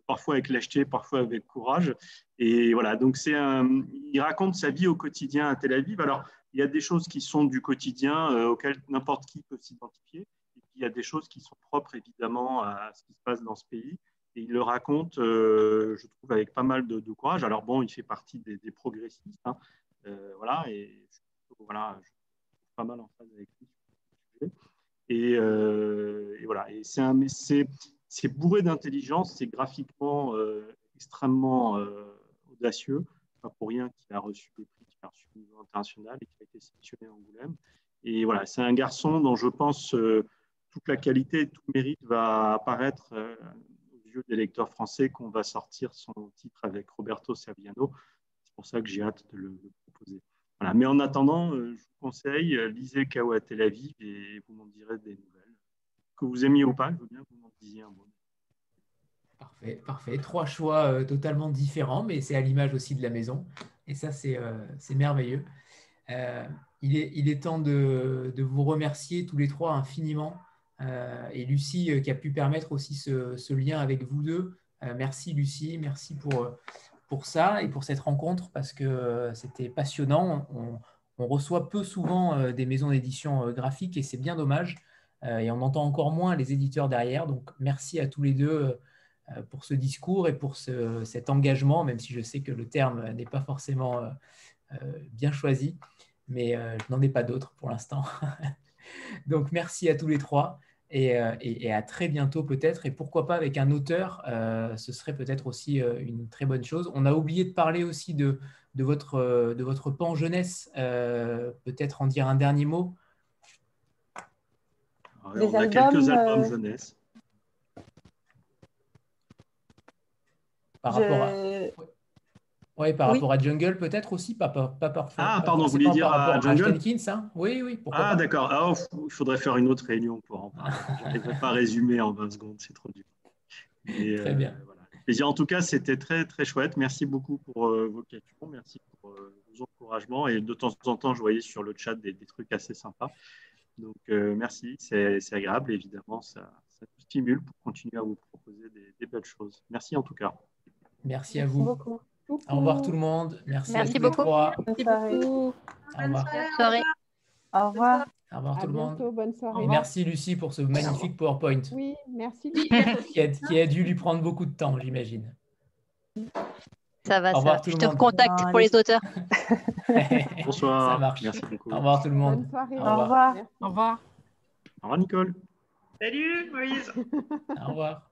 parfois avec lâcheté, parfois avec courage. Et voilà, donc il raconte sa vie au quotidien à Tel Aviv. Alors, il y a des choses qui sont du quotidien auxquelles n'importe qui peut s'identifier. Et puis, il y a des choses qui sont propres, évidemment, à ce qui se passe dans ce pays. Et il le raconte, je trouve, avec pas mal de courage. Alors bon, il fait partie des progressistes. Hein. Voilà, et je trouve pas mal en phase avec lui sur ce sujet. Et voilà, et c'est bourré d'intelligence, c'est graphiquement extrêmement audacieux. Pas pour rien qu'il a reçu des prix, qu'il a reçu au niveau international et qu'il a été sélectionné à Angoulême. Et voilà, c'est un garçon dont je pense toute la qualité et tout le mérite va apparaître aux yeux des lecteurs français qu'on va sortir son titre avec Roberto Saviano. C'est pour ça que j'ai hâte de le proposer. Voilà. Mais en attendant, je vous conseille, lisez Chaos à Tel Aviv et vous m'en direz des nouvelles. Que vous aimiez ou pas, je veux bien que vous m'en disiez un mot. Parfait, parfait. 3 choix totalement différents, mais c'est à l'image aussi de la maison. Et ça, c'est merveilleux. Il est temps de vous remercier tous les trois infiniment. Et Lucie qui a pu permettre aussi ce lien avec vous deux. Merci Lucie, merci pour ça et pour cette rencontre parce que c'était passionnant. On reçoit peu souvent des maisons d'édition graphiques et c'est bien dommage. Et on entend encore moins les éditeurs derrière. Donc merci à tous les deux pour ce discours et pour cet engagement, même si je sais que le terme n'est pas forcément bien choisi, mais je n'en ai pas d'autres pour l'instant. Donc merci à tous les trois. Et à très bientôt peut-être, et pourquoi pas avec un auteur, ce serait peut-être aussi une très bonne chose. On a oublié de parler aussi de votre pan jeunesse, peut-être en dire un dernier mot. On a quelques albums jeunesse. Par rapport à Jungle peut-être aussi, pas pardon, vous vouliez dire par rapport à Jungle Jenkins, hein. Oui, pourquoi pas. D'accord. Il faudrait faire une autre réunion pour en parler. Je n'arriverai pas à résumer en 20 secondes, c'est trop dur. Très bien. Voilà. Plaisir. En tout cas, c'était très, très chouette. Merci beaucoup pour vos questions. Merci pour vos encouragements. Et de temps en temps, je voyais sur le chat des trucs assez sympas. Donc, merci. C'est agréable. Évidemment, ça nous stimule pour continuer à vous proposer des belles choses. Merci en tout cas. Merci à vous. Beaucoup. Au revoir tout le monde. Merci à tous beaucoup. les trois. Merci beaucoup. Au revoir. Bonne soirée. Au revoir. Au revoir tout le monde. Bientôt, bonne soirée. Et merci Lucie pour ce magnifique PowerPoint. Oui, merci Lucie. qui a dû lui prendre beaucoup de temps, j'imagine. Ça va, Au revoir ça. tout Je le te monde. recontacte pour les auteurs. Bonsoir. Ça marche. Merci beaucoup. Au revoir tout le monde. Bonne soirée. Au revoir. Au revoir. Au revoir Nicole. Salut Moïse. Au revoir.